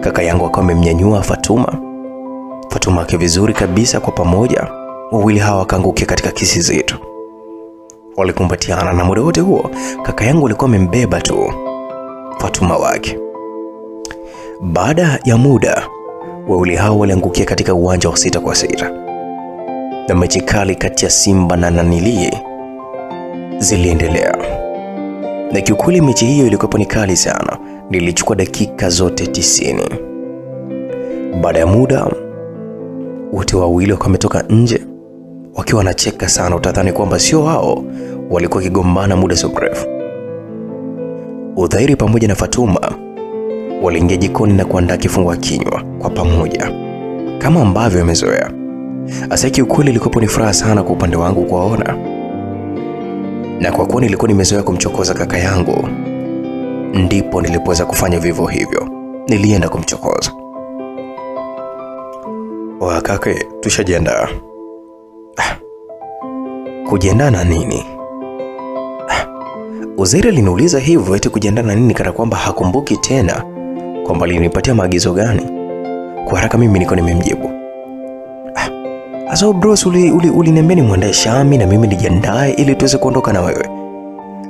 S1: Kaka yangu akawa amemnyanyua Fatuma yake vizuri kabisa. Kwa pamoja wawili hawa wakaangukia katika kisi zetu. Walikumbatiana na muda wote huo kaka yangu alikuwa amembeba tu Fatuma wake. Baada ya muda wawili hao waliangukia katika uwanja wa 6-6. Na mechi kali kati ya Simba na Nanili ziliendelea. Na kiukweli mechi hiyo ilikuwa ni kali sana. Nilichukua dakika zote 90. Baada ya muda wote wawili wametoka nje wakiwa wanacheka sana, utadhani kwamba sio wao walikuwa kigombana muda so mrefu. Udhairi pamoja na Fatuma waliingia jikoni na kuandaa kifungua kinywa kwa pamoja kama ambavyo wamezoea. Asa kiukweli ilikuwa ni furaha sana kwa upande wangu kuwaona. Na kwa kuwa nilikuwa nimezoea kumchokoza kaka yangu, ndipo nilipoweza kufanya vivyo hivyo. Nilienda kumchokoza. Kaka, tushajiandaa. Kujiandaa na nini? Uzairi aliniuliza hivyo eti kujiandaa na nini, kana kwamba hakumbuki tena kwamba alinipatia maagizo gani. Kwa haraka mimi niko nimemjibu. Asa bros, uliniambia nimwandae Shami na mimi nijiandae ili tuweze kuondoka na wewe.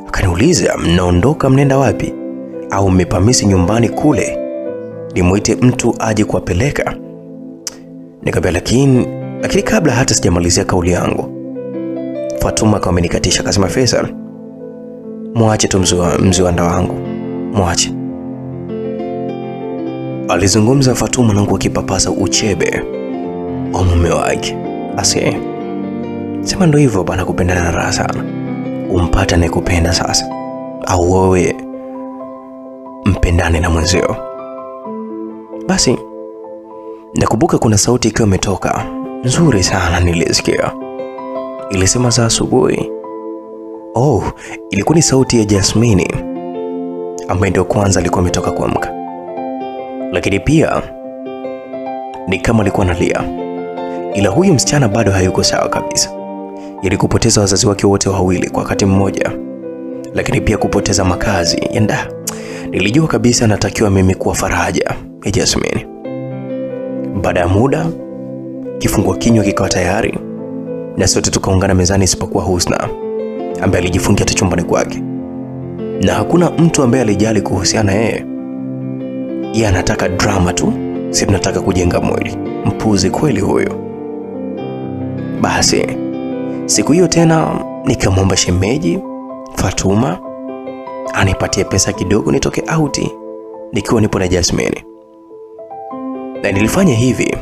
S1: Akaniuliza, mnaondoka mnenda wapi? Au mmepamisi nyumbani kule nimuite mtu aje kuwapeleka? Nikamwambia lakini kabla hata sijamalizia kauli yangu, Fatuma kama amenikatisha, akasema Faisal, muache tu mziwanda wangu, muache. Alizungumza Fatuma na akipapasa uchebe wa mume wake. Sema ndo hivyo bana, kupendana na raha sana. Umpata na kupenda sasa, au wewe mpendane na mwenzio. Basi nakumbuka kuna sauti ikiwa imetoka nzuri sana nilisikia. Ilisema za asubuhi. Ilikuwa ni sauti ya Jasmine ambaye ndio kwanza alikuwa ametoka kuamka. Lakini pia ni kama alikuwa analia. Ila huyu msichana bado hayuko sawa kabisa. Ili kupoteza wazazi wake wote wawili kwa wakati mmoja, lakini pia kupoteza makazi. Nilijua kabisa natakiwa mimi kuwa faraja ya Jasmine. Baada ya muda kifungua kinywa kikawa tayari, na sote tukaungana mezani isipokuwa Husna ambaye alijifungia chumbani kwake. Na hakuna mtu ambaye alijali kuhusiana yeye. Yeye anataka drama tu, sisi tunataka kujenga mwili. Mpuzi kweli huyo. Basi siku hiyo tena nikamwomba shemeji Fatuma anipatie pesa kidogo nitoke outi nikiwa nipo na Jasmine. Na nilifanya hivi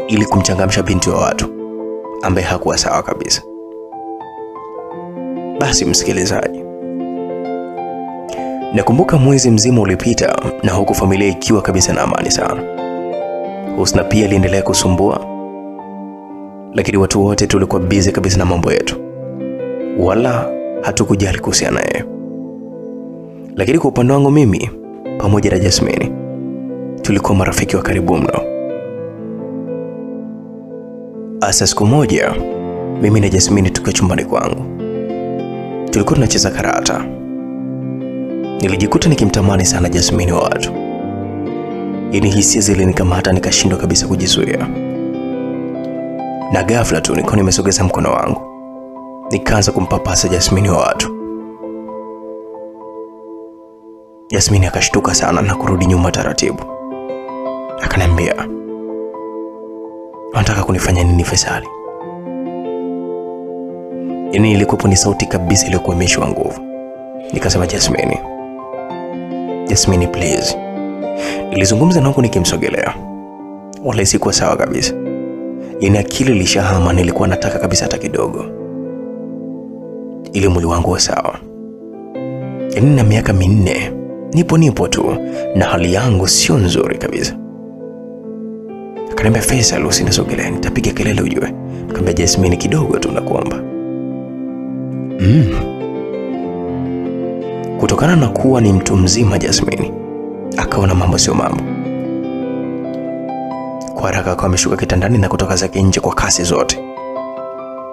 S1: ili kumchangamsha binti wa watu ambaye hakuwa sawa kabisa. Basi msikilizaji, nakumbuka mwezi mzima ulipita na huku familia ikiwa kabisa na amani sana. Husna pia aliendelea kusumbua, lakini watu wote tulikuwa busy kabisa na mambo yetu, wala hatukujali kuhusiana naye. Lakini kwa upande wangu mimi pamoja na Jasmine tulikuwa marafiki wa karibu mno. Asa siku moja mimi na Jasmine tukiwa chumbani kwangu, tulikuwa tunacheza karata. Nilijikuta nikimtamani sana Jasmine wa watu. Yaani hisia zilinikamata nikashindwa kabisa kujizuia. Na ghafla tu nilikuwa nimesogeza mkono wangu, nikaanza kumpapasa Jasmine wa watu. Jasmine akashtuka sana na kurudi nyuma taratibu. Akaniambia, "Unataka kunifanya nini Faisali?" Yaani ilikuwa ni sauti kabisa iliyokuwa imeshwa nguvu. Nikasema, Jasmine please." Nilizungumza na huko nikimsogelea. Wala sikuwa sawa kabisa. Yaani akili ilishahama, nilikuwa nataka kabisa hata kidogo ili mwili wangu uwe sawa. Yaani na miaka 4 nipo tu na hali yangu sio nzuri kabisa. Akaniambia, "Faisal, usinisogelee, nitapiga kelele ujue." Nikamwambia, "Jasmine kidogo tu nakuomba." Kutokana na kuwa ni mtu mzima Jasmine akaona mambo sio mambo. Kwa haraka akawa ameshuka kitandani na kutoka zake nje kwa kasi zote,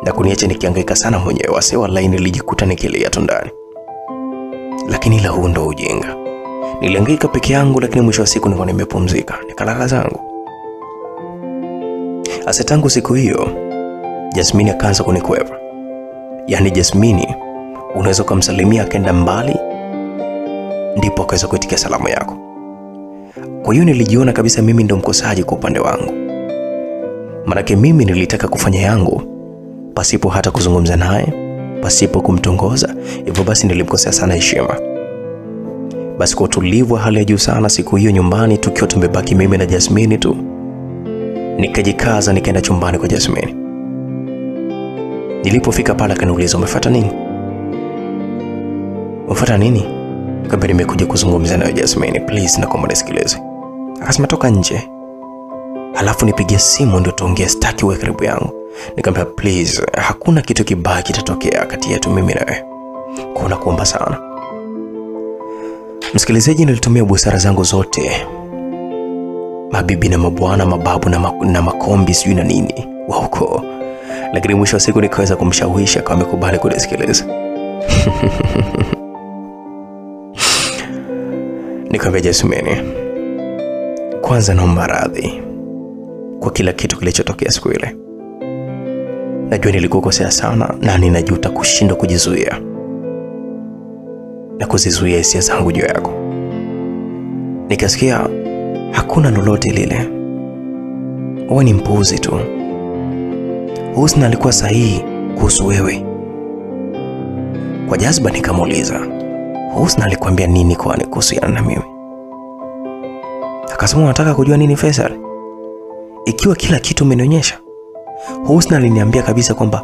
S1: na kuniacha nikihangaika sana mwenyewe. Wase wallahi nilijikuta nikilia tu ndani. Lakini la huo ndo ujinga. Nilihangaika peke yangu, lakini mwisho wa siku nilikuwa nimepumzika, nikalala zangu. Asa tangu siku hiyo Jasmine akaanza kunikwepa. Yaani Jasmine unaweza kumsalimia akaenda mbali ndipo akaweza kuitikia salamu yako. Kwa hiyo nilijiona kabisa mimi ndo mkosaji kwa upande wangu. Maana mimi nilitaka kufanya yangu pasipo hata kuzungumza naye, pasipo kumtongoza. Hivyo basi nilimkosea sana heshima. Basi kwa utulivu wa hali ya juu sana siku hiyo nyumbani tukiwa tumebaki mimi na Jasmine tu, nikajikaza nikaenda chumbani kwa Jasmine. Nilipofika pale akaniuliza, "Umefuata nini?" "Umefuata nini?" Nikamwambia, "Nimekuja kuzungumza na Jasmine, please naomba nisikilize." Akasema, "Toka nje, halafu nipigie simu ndio tuongee, sitaki uwe karibu yangu." Nikamwambia, "Please, hakuna kitu kibaya kitatokea kati yetu mimi na wewe. Kuna kuomba sana." Msikilizaji, nilitumia busara zangu zote, mabibi na mabwana, mababu na makombi sijui na nini wa huko, lakini mwisho wa siku nikaweza kumshawishi kama amekubali kunisikiliza. Nikamwambia, "Jasmine, kwanza naomba radhi kwa kila kitu kilichotokea siku ile. Najua nilikukosea sana na ninajuta kushindwa kujizuia na kuzizuia hisia zangu juu yako." Nikasikia hakuna lolote lile, wewe ni mpuuzi tu. Husna alikuwa sahihi kuhusu wewe. Kwa jazba nikamuuliza, "Husna alikwambia nini kwani kuhusiana na mimi?" Akasema, "Unataka kujua nini Faisal? Ikiwa kila kitu umenionyesha." Husna aliniambia kabisa kwamba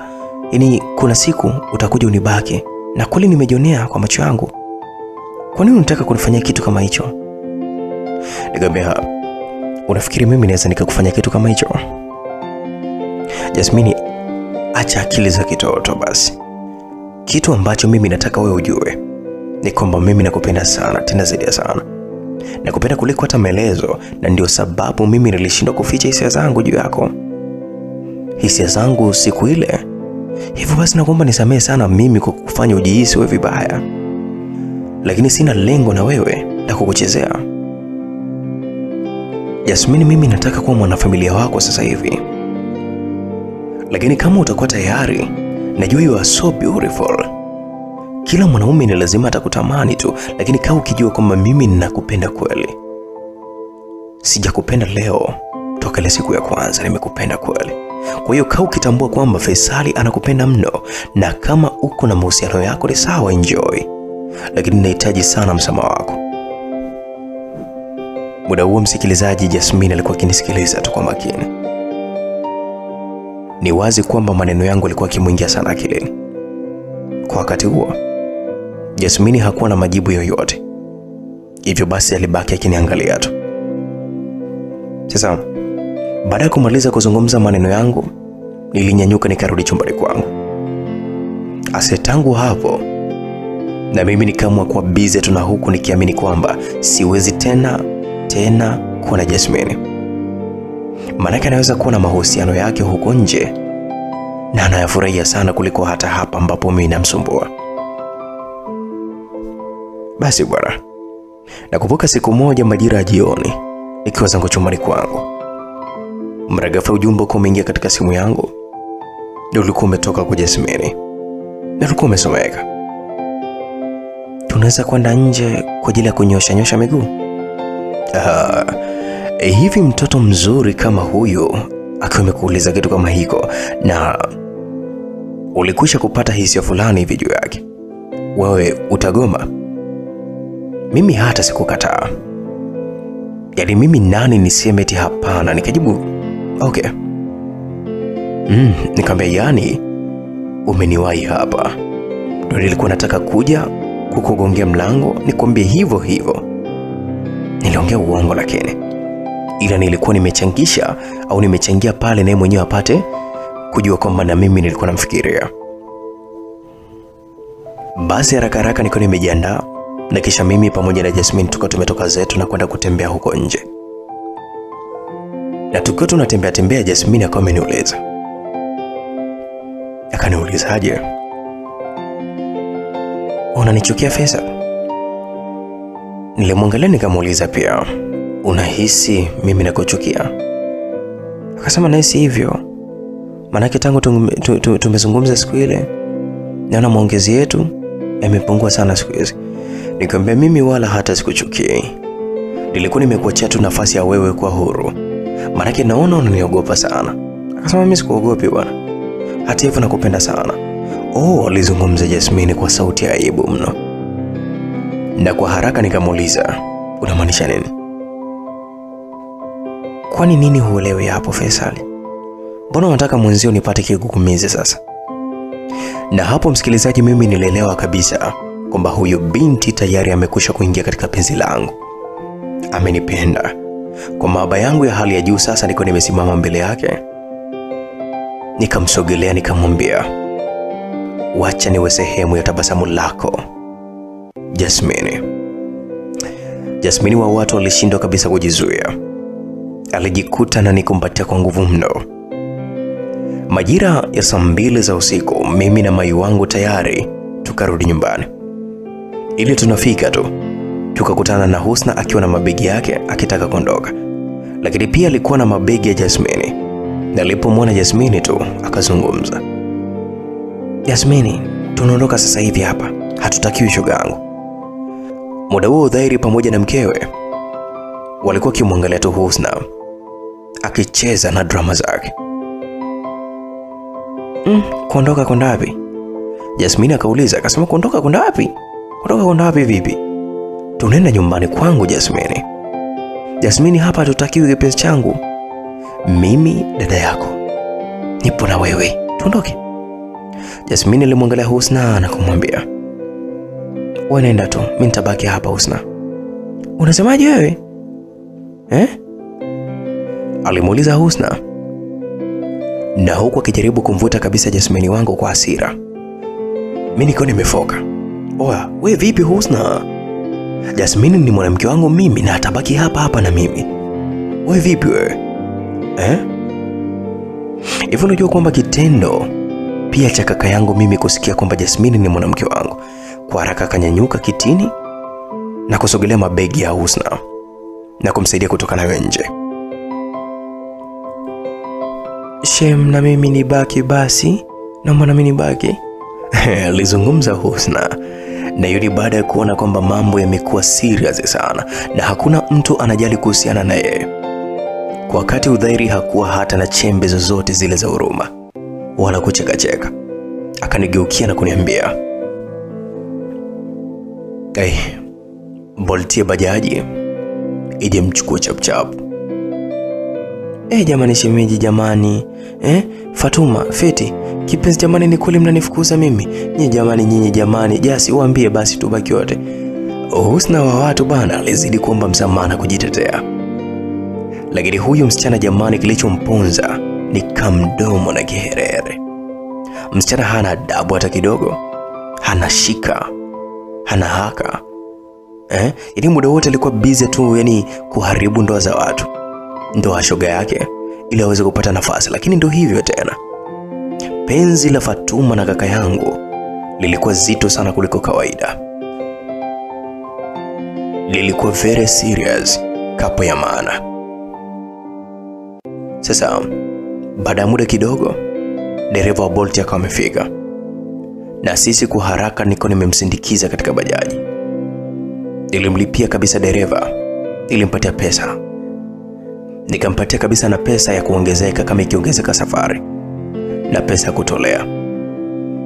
S1: yani kuna siku utakuja unibake, na kweli nimejionea kwa macho yangu. Kwa nini unataka kunifanyia kitu kama hicho? Nikamwambia, "Unafikiri mimi naweza nikakufanya kitu kama hicho?" Jasmine, acha akili za kitoto basi. Kitu ambacho mimi nataka wewe ujue ni kwamba mimi nakupenda sana, tena zaidi sana. Nakupenda kuliko hata maelezo, na ndio sababu mimi nilishindwa kuficha hisia zangu juu yako. Hisia zangu siku ile. Hivyo basi nakuomba nisamehe sana mimi kwa kufanya ujihisi wewe vibaya. Lakini sina lengo na wewe la kukuchezea. Jasmine, mimi nataka kuwa mwanafamilia wako sasa hivi. Lakini kama utakuwa tayari, najua you are so beautiful. Kila mwanaume ni lazima atakutamani tu, lakini kama ukijua kwamba mimi ninakupenda kweli. Sijakupenda leo, toka ile siku ya kwanza nimekupenda kweli. Kwa hiyo kama ukitambua kwamba Faisali anakupenda mno, na kama uko na mahusiano yako ni sawa, enjoy. Lakini nahitaji sana msamaha wako." Muda huo msikilizaji, Jasmine alikuwa akinisikiliza tu kwa makini. Ni wazi kwamba maneno yangu yalikuwa yakimuingia sana akilini. Kwa wakati huo Jasmine hakuwa na majibu yoyote. Hivyo basi alibaki akiniangalia tu. Sasa Baada ya kumaliza kuzungumza maneno yangu, nilinyanyuka nikarudi chumbani kwangu. Tangu hapo na mimi nikaamua kuwa busy tu na huku nikiamini kwamba siwezi tena kuwa na Jasmine. Maana anaweza kuwa na mahusiano yake huko nje na anayafurahia sana kuliko hata hapa ambapo mimi namsumbua. Basi bwana, nakumbuka siku moja majira ya jioni nikiwa zangu chumbani kwangu, mragafa ujumbe umeingia katika simu yangu. Ndio ulikuwa umetoka kwa Jasmine. Na ulikuwa umesomeka: tunaweza kwenda nje kwa ajili ya kunyosha miguu. Hivi mtoto mzuri kama huyo akiwa amekuuliza kitu kama hiko na ulikwisha kupata hisia fulani hivi juu yake, wewe utagoma? Mimi hata sikukataa. Yaani mimi nani niseme eti hapana? Nikajibu okay. Nikamwambia yani umeniwahi hapa. Ndio nilikuwa nataka kuja kukugongea mlango nikwambie hivyo. Niliongea uongo lakini ila nilikuwa nimechangia pale naye mwenyewe apate kujua kwamba na mimi nilikuwa namfikiria. Basi haraka nilikuwa nimejiandaa na kisha mimi pamoja na Jasmine tumetoka zetu na kwenda kutembea huko nje. Na tukiwa tunatembea Jasmine akawa ameniuliza. Akaniulizaje? Unanichukia Faisal? Nilimwangalia nikamuuliza pia, unahisi mimi nakuchukia? Akasema nahisi hivyo. Maana tangu tumezungumza siku ile naona maongezi yetu yamepungua sana siku hizi. Nikamwambia mimi wala hata sikuchukia. Nilikuwa nimekuachia tu nafasi ya wewe kwa huru. Maana naona unaniogopa sana. Akasema mimi sikuogopi bwana. Hata hivyo nakupenda sana. Alizungumza Jasmine kwa sauti ya aibu mno. Na kwa haraka nikamuuliza, unamaanisha nini? Kwani nini huelewi hapo Faisal? Mbona unataka mwenzio nipate kigugumizi sasa? Na hapo msikilizaji, mimi nilielewa kabisa kwamba huyo binti tayari amekwisha kuingia katika penzi langu. Amenipenda. Kwa mahaba yangu ya hali ya juu sasa niko nimesimama mbele yake. Nikamsogelea nikamwambia, wacha niwe sehemu ya tabasamu lako Jasmine. Jasmine wa watu alishindwa kabisa kujizuia. Alijikuta na nikumbatia kwa nguvu mno. Majira ya saa 2 za usiku, mimi na mai wangu tayari tukarudi nyumbani. Ili tunafika tu tukakutana na Husna akiwa na mabegi yake akitaka kuondoka. Lakini pia alikuwa na mabegi ya Jasmine. Na alipomwona Jasmine tu akazungumza. Jasmine, tunaondoka sasa hivi hapa. Hatutakiwi shoga yangu. Muda huo Dhairi pamoja na mkewe walikuwa kimwangalia tu Husna akicheza na drama zake. Kuondoka kwenda wapi? Jasmine akauliza. Akasema kuondoka kwenda wapi? Kuondoka kwenda wapi vipi? Tunaenda nyumbani kwangu Jasmine. Jasmine, hapa hatutakiwi kipenzi changu. Mimi dada yako nipo na wewe. Tuondoke. Jasmine alimwangalia Husna na kumwambia, wewe nenda tu, mimi nitabaki hapa Husna. Unasemaje wewe? Alimuuliza Husna. Na huku akijaribu kumvuta kabisa Jasmine wangu kwa hasira. Mimi niko nimefoka. Wewe vipi Husna? Jasmine ni mwanamke wangu mimi na atabaki hapa na mimi. Wewe vipi wewe? Hivyo unajua kwamba kitendo pia cha kaka yangu mimi kusikia kwamba Jasmine ni mwanamke wangu. Kwa haraka akanyanyuka kitini na kusogelea mabegi ya Husna na kumsaidia kutoka nayo nje. Shem, na mimi nibaki basi? Naomba na mimi nibaki. Alizungumza Husna. Na yule baada ya kuona kwamba mambo yamekuwa serious sana na hakuna mtu anajali kuhusiana na yeye. Kwa wakati Udhairi hakuwa hata na chembe zozote zile za huruma wala kucheka. Akanigeukia na kuniambia, boltie bajaji ije mchukue chap. Jamani shemeji jamani. Fatuma, Feti, kipenzi jamani, ni kweli mnanifukuza mimi? Nyinyi jamani, jasi uambie basi tubaki wote. Husna wa watu bana alizidi kuomba msamaha na kujitetea. Lakini huyu msichana jamani, kilichomponza ni kamdomo na kiherere. Msichana hana adabu hata kidogo, hana shika, hana haka. Yaani muda wote alikuwa busy tu, yani kuharibu ndoa za watu, ndoa shoga yake ili aweze kupata nafasi. Lakini ndio hivyo tena, penzi la Fatuma na kaka yangu lilikuwa zito sana kuliko kawaida. Lilikuwa very serious, kapo ya maana. Sasa baada ya muda kidogo, dereva wa Bolt akawa amefika, na sisi kwa haraka niko nimemsindikiza katika bajaji. Nilimlipia kabisa dereva, nilimpatia pesa, nikampatia kabisa na pesa ya kuongezeka kama ikiongezeka safari, na pesa ya kutolea.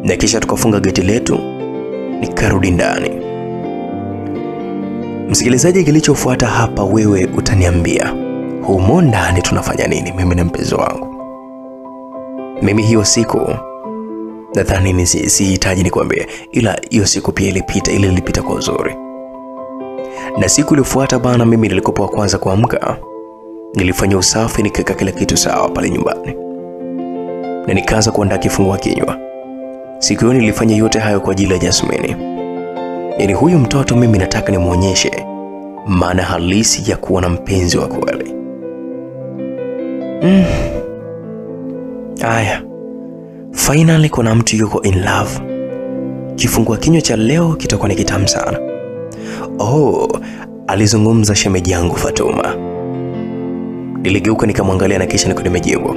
S1: Na kisha tukafunga geti letu, nikarudi ndani. Msikilizaji, kilichofuata hapa wewe utaniambia, humo ndani tunafanya nini mimi na mpenzi wangu? Mimi hiyo siku nadhani sihitaji nikwambie, ila hiyo siku pia ilipita kwa uzuri. Na siku iliyofuata bana, mimi nilikopoa kwanza kuamka, nilifanya usafi, nikaweka kila kitu sawa pale nyumbani, na nikaanza kuandaa kifungua kinywa. Siku hiyo nilifanya yote hayo kwa ajili ya Jasmine. Yaani huyu mtoto mimi nataka nimuonyeshe maana halisi ya kuwa na mpenzi wa kweli. Aya, finally kuna mtu yuko in love. Kifungua kinywa cha leo kitakuwa ni kitamu sana. Alizungumza shemeji yangu Fatuma. Niligeuka nikamwangalia na kisha nimejibu,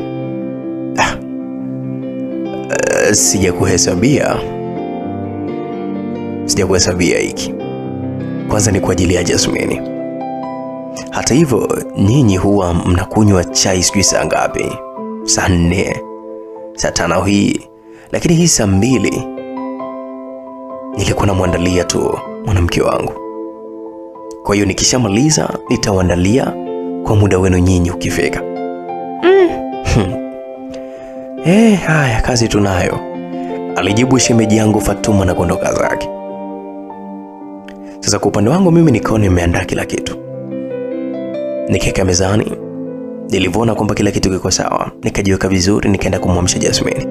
S1: sijakuhesabia hiki. Kwanza ni kwa ajili ya Jasmine. Hata hivyo nyinyi huwa mnakunywa chai sijui saa ngapi? Saa 4, saa 5 hii, lakini hii saa 2 nilikuwa namwandalia tu mwanamke wangu. Kwa hiyo nikishamaliza nitawaandalia kwa muda wenu nyinyi ukifika. Haya, kazi tunayo, alijibu shemeji yangu Fatuma na kuondoka zake. Sasa kwa upande wangu mimi nikawa nimeandaa kila kitu, nikaweka mezani. Nilivyoona kwamba kila kitu kiko sawa, nikajiweka vizuri, nikaenda kumwamsha Jasmine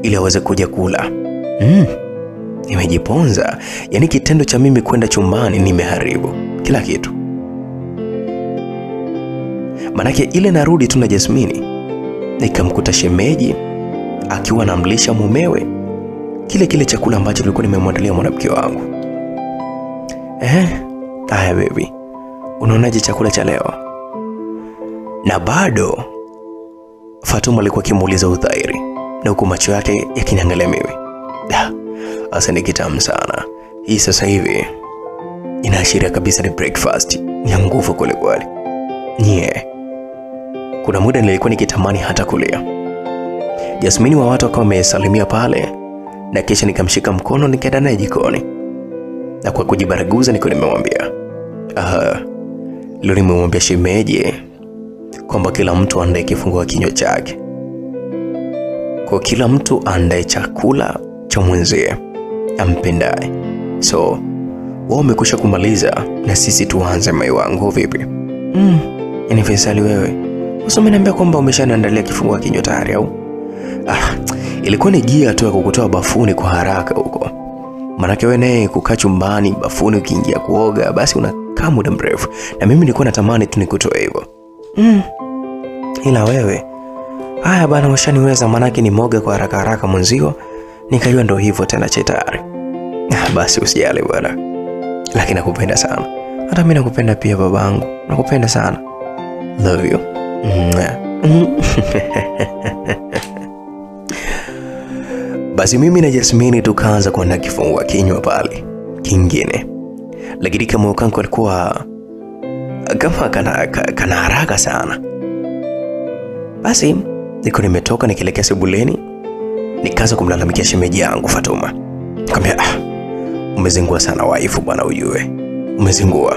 S1: ili aweze kuja kula. Nimejiponza, yani kitendo cha mimi kwenda chumbani nimeharibu kila kitu. Manake ile narudi tu na Jasmine, nikamkuta shemeji akiwa anamlisha mumewe kile chakula ambacho nilikuwa nimemwandalia mwanamke wangu. Haya baby, unaonaje chakula cha leo? Na bado Fatuma alikuwa akimuuliza udhairi, na huku macho yake yakiniangalia mimi. Asa ni kitamu sana. Hii sasa hivi inaashiria kabisa ni breakfast ya nguvu kule kweli. Kuna muda nilikuwa nikitamani hata kulia. Jasmine wa watu akawa wamesalimia pale, na kisha nikamshika mkono nikaenda naye jikoni. Na kwa kujibaraguza niko nimemwambia, leo nimemwambia shemeji kwamba kila mtu aandae kifungua kinywa chake. Kwa kila mtu aandae chakula cha mwenzie ampendaye. So, wao wamekusha kumaliza na sisi tuanze mai wangu vipi? Ni Faisali wewe. Usomeniambia kwamba umeshaniandalia kifungua kinywa tayari au? Ilikuwa ni gia tu ya kukutoa bafuni kwa haraka huko. Manake wewe naye kukaa chumbani bafuni ukiingia kuoga basi unakaa muda mrefu. Na mimi nilikuwa natamani tu nikutoe hivyo. Ila wewe, haya bana ushaniweza, manake ni moga kwa haraka mwenzio. Nikajua ndo hivyo tena chetari. Basi usijali bwana. Lakini nakupenda sana. Hata mimi nakupenda pia babangu. Nakupenda sana. Love you. Basi mimi na Jasmine tukaanza kuandaa kifungua kinywa pale kingine. Lakini kama ukangu alikuwa kama kana haraka sana. Basi niko nimetoka nikielekea sebuleni, nikaanza kumlalamikia shemeji yangu Fatuma. Nikamwambia, umezingua sana waifu bwana, ujue umezingua.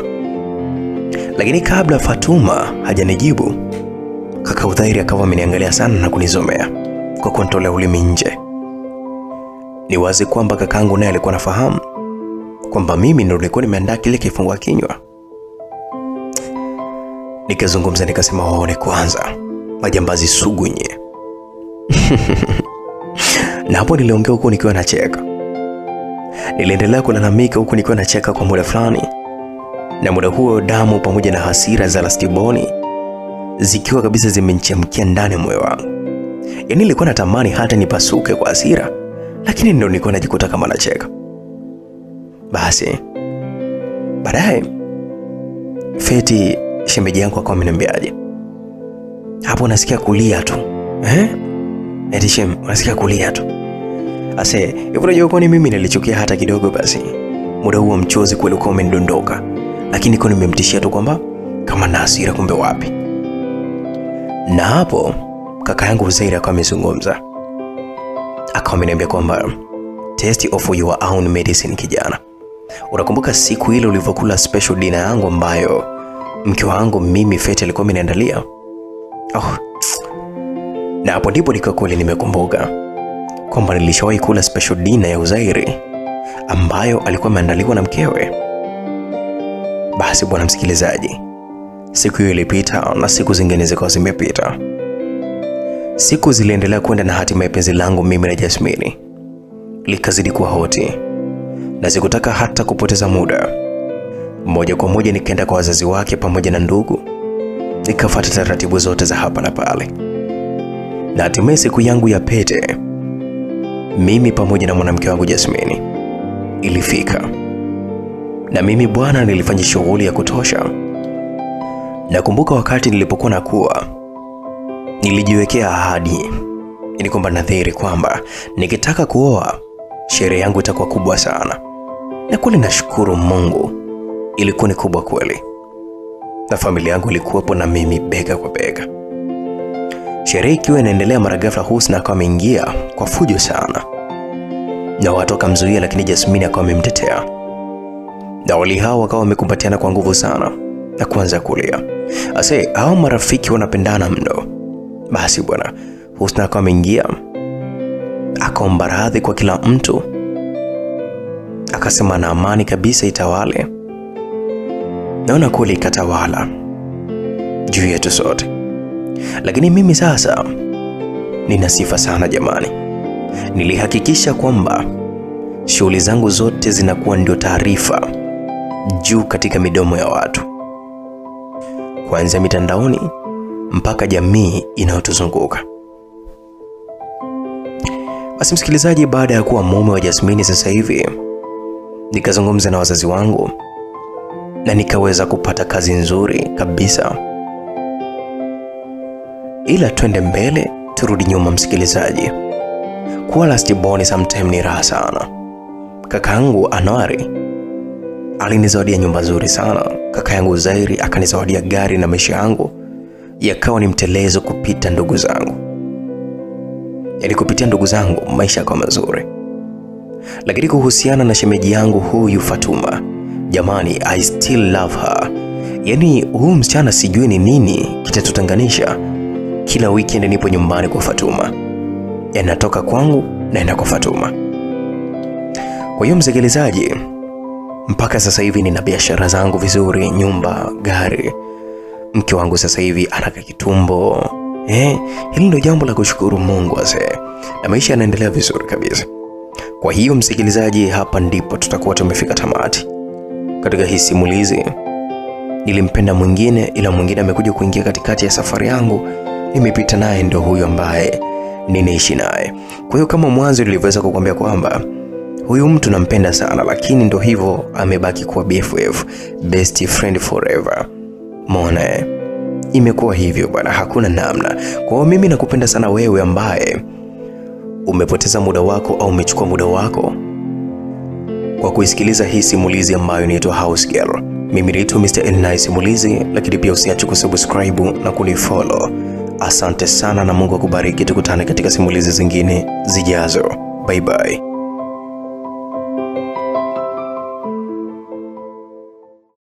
S1: Lakini kabla Fatuma hajanijibu, kaka udhairi akawa ameniangalia sana na kunizomea kwa kuntolea ulimi nje. Ni wazi kwamba kakangu naye alikuwa anafahamu kwamba mimi ndo nilikuwa nimeandaa kile kifungua kinywa. Nikazungumza nikasema waone kwanza, majambazi sugu nye. Na hapo niliongea huko nikiwa nacheka. Niliendelea kulalamika huko nikiwa nacheka kwa muda fulani. Na muda huo damu pamoja na hasira za Lastiboni zikiwa kabisa zimenichemkia ndani moyo wangu. Yaani nilikuwa natamani hata nipasuke kwa hasira, lakini ndio nilikuwa najikuta kama nacheka. Basi baadaye Feti shemeji yangu akawa ameniambiaje, hapo nasikia kulia tu. Eti shem, unasikia kulia tu. Ase, hivyo unajua kwa nini mimi nilichukia hata kidogo basi. Muda huo mchozi kweli ulikuwa umenidondoka, lakini niko nimemtishia tu kwamba kama na hasira kumbe wapi. Na hapo kaka yangu Zaira akawa amezungumza. Akawa ameniambia kwamba taste of your own medicine kijana. Unakumbuka siku ile ulivyokula special dinner yangu ambayo mke wangu mimi Feti alikuwa ameniandalia? Na hapo ndipo nikakweli nimekumbuka kwamba nilishawahi kula special dinner ya Uzairi ambayo alikuwa ameandaliwa na mkewe. Basi bwana msikilizaji, siku hiyo ilipita na siku zingine zikawa zimepita. Siku ziliendelea kwenda na hatimaye penzi langu mimi na Jasmine likazidi kuwa hoti. Na sikutaka hata kupoteza muda. Moja kwa moja nikaenda kwa wazazi wake pamoja na ndugu. Nikafuata taratibu zote za hapa na pale. Na hatimaye siku yangu ya pete mimi pamoja na mwanamke wangu Jasmine ilifika. Na mimi bwana nilifanya shughuli ya kutosha. Nakumbuka wakati nilipokuwa nakuwa nilijiwekea ahadi, ili kwamba nadhiri kwamba nikitaka kuoa sherehe yangu itakuwa kubwa sana. Na kweli nashukuru Mungu, ilikuwa ni kubwa kweli. Na familia yangu ilikuwepo na mimi bega kwa bega. Sherehe ikiwa inaendelea, mara ghafla Husna akawa ameingia kwa fujo sana. Na watu wakamzuia, lakini Jasmine akawa amemtetea. Na wali hao wakawa wamekumbatiana kwa nguvu sana na kuanza kulia. Ase, hao marafiki wanapendana mno. Basi bwana, Husna akawa ameingia, akaomba radhi kwa kila mtu. Akasema na amani kabisa itawale. Naona kweli ikatawala juu yetu sote. Lakini mimi sasa nina sifa sana jamani. Nilihakikisha kwamba shughuli zangu zote zinakuwa ndio taarifa juu katika midomo ya watu, kuanzia mitandaoni mpaka jamii inayotuzunguka. Basi msikilizaji, baada ya kuwa mume wa Jasmine sasa hivi, nikazungumza na wazazi wangu na nikaweza kupata kazi nzuri kabisa. Ila twende mbele turudi nyuma msikilizaji. Kuwa Lastiboni sometime ni raha sana. Kaka yangu Anwari alinizawadia nyumba nzuri sana. Kaka yangu Zairi akanizawadia gari, na maisha yangu yakawa ni mtelezo kupita ndugu zangu. Yaani kupitia ndugu zangu maisha yakawa mazuri. Lakini kuhusiana na shemeji yangu huyu Fatuma, jamani, I still love her. Yaani huyu msichana sijui ni nini kitatutenganisha. Kila weekend nipo nyumbani kwa Fatuma. Yaani natoka kwangu naenda kwa Fatuma. Kwa hiyo msikilizaji, mpaka sasa hivi nina biashara zangu vizuri, nyumba, gari. Mke wangu sasa hivi anaka kitumbo. Hili ndio jambo la kushukuru Mungu wazee. Na maisha yanaendelea vizuri kabisa. Kwa hiyo msikilizaji, hapa ndipo tutakuwa tumefika tamati katika hii simulizi. Nilimpenda mwingine, ila mwingine amekuja kuingia katikati ya safari yangu. Nimepita naye, ndio huyo ambaye ninaishi naye. Kwa hiyo kama mwanzo nilivyoweza kukuambia kwamba huyu mtu nampenda sana, lakini ndio hivyo amebaki kuwa BFF, best friend forever. Mona imekuwa hivyo bwana, hakuna namna. Kwa hiyo mimi nakupenda sana wewe ambaye umepoteza muda wako au umechukua muda wako kwa kuisikiliza hii simulizi ambayo inaitwa House Girl. Mimi naitwa Mr. Elnai Simulizi, lakini pia usiache kusubscribe na kunifollow. Asante sana na Mungu akubariki. Tukutane katika simulizi zingine zijazo. Bye bye.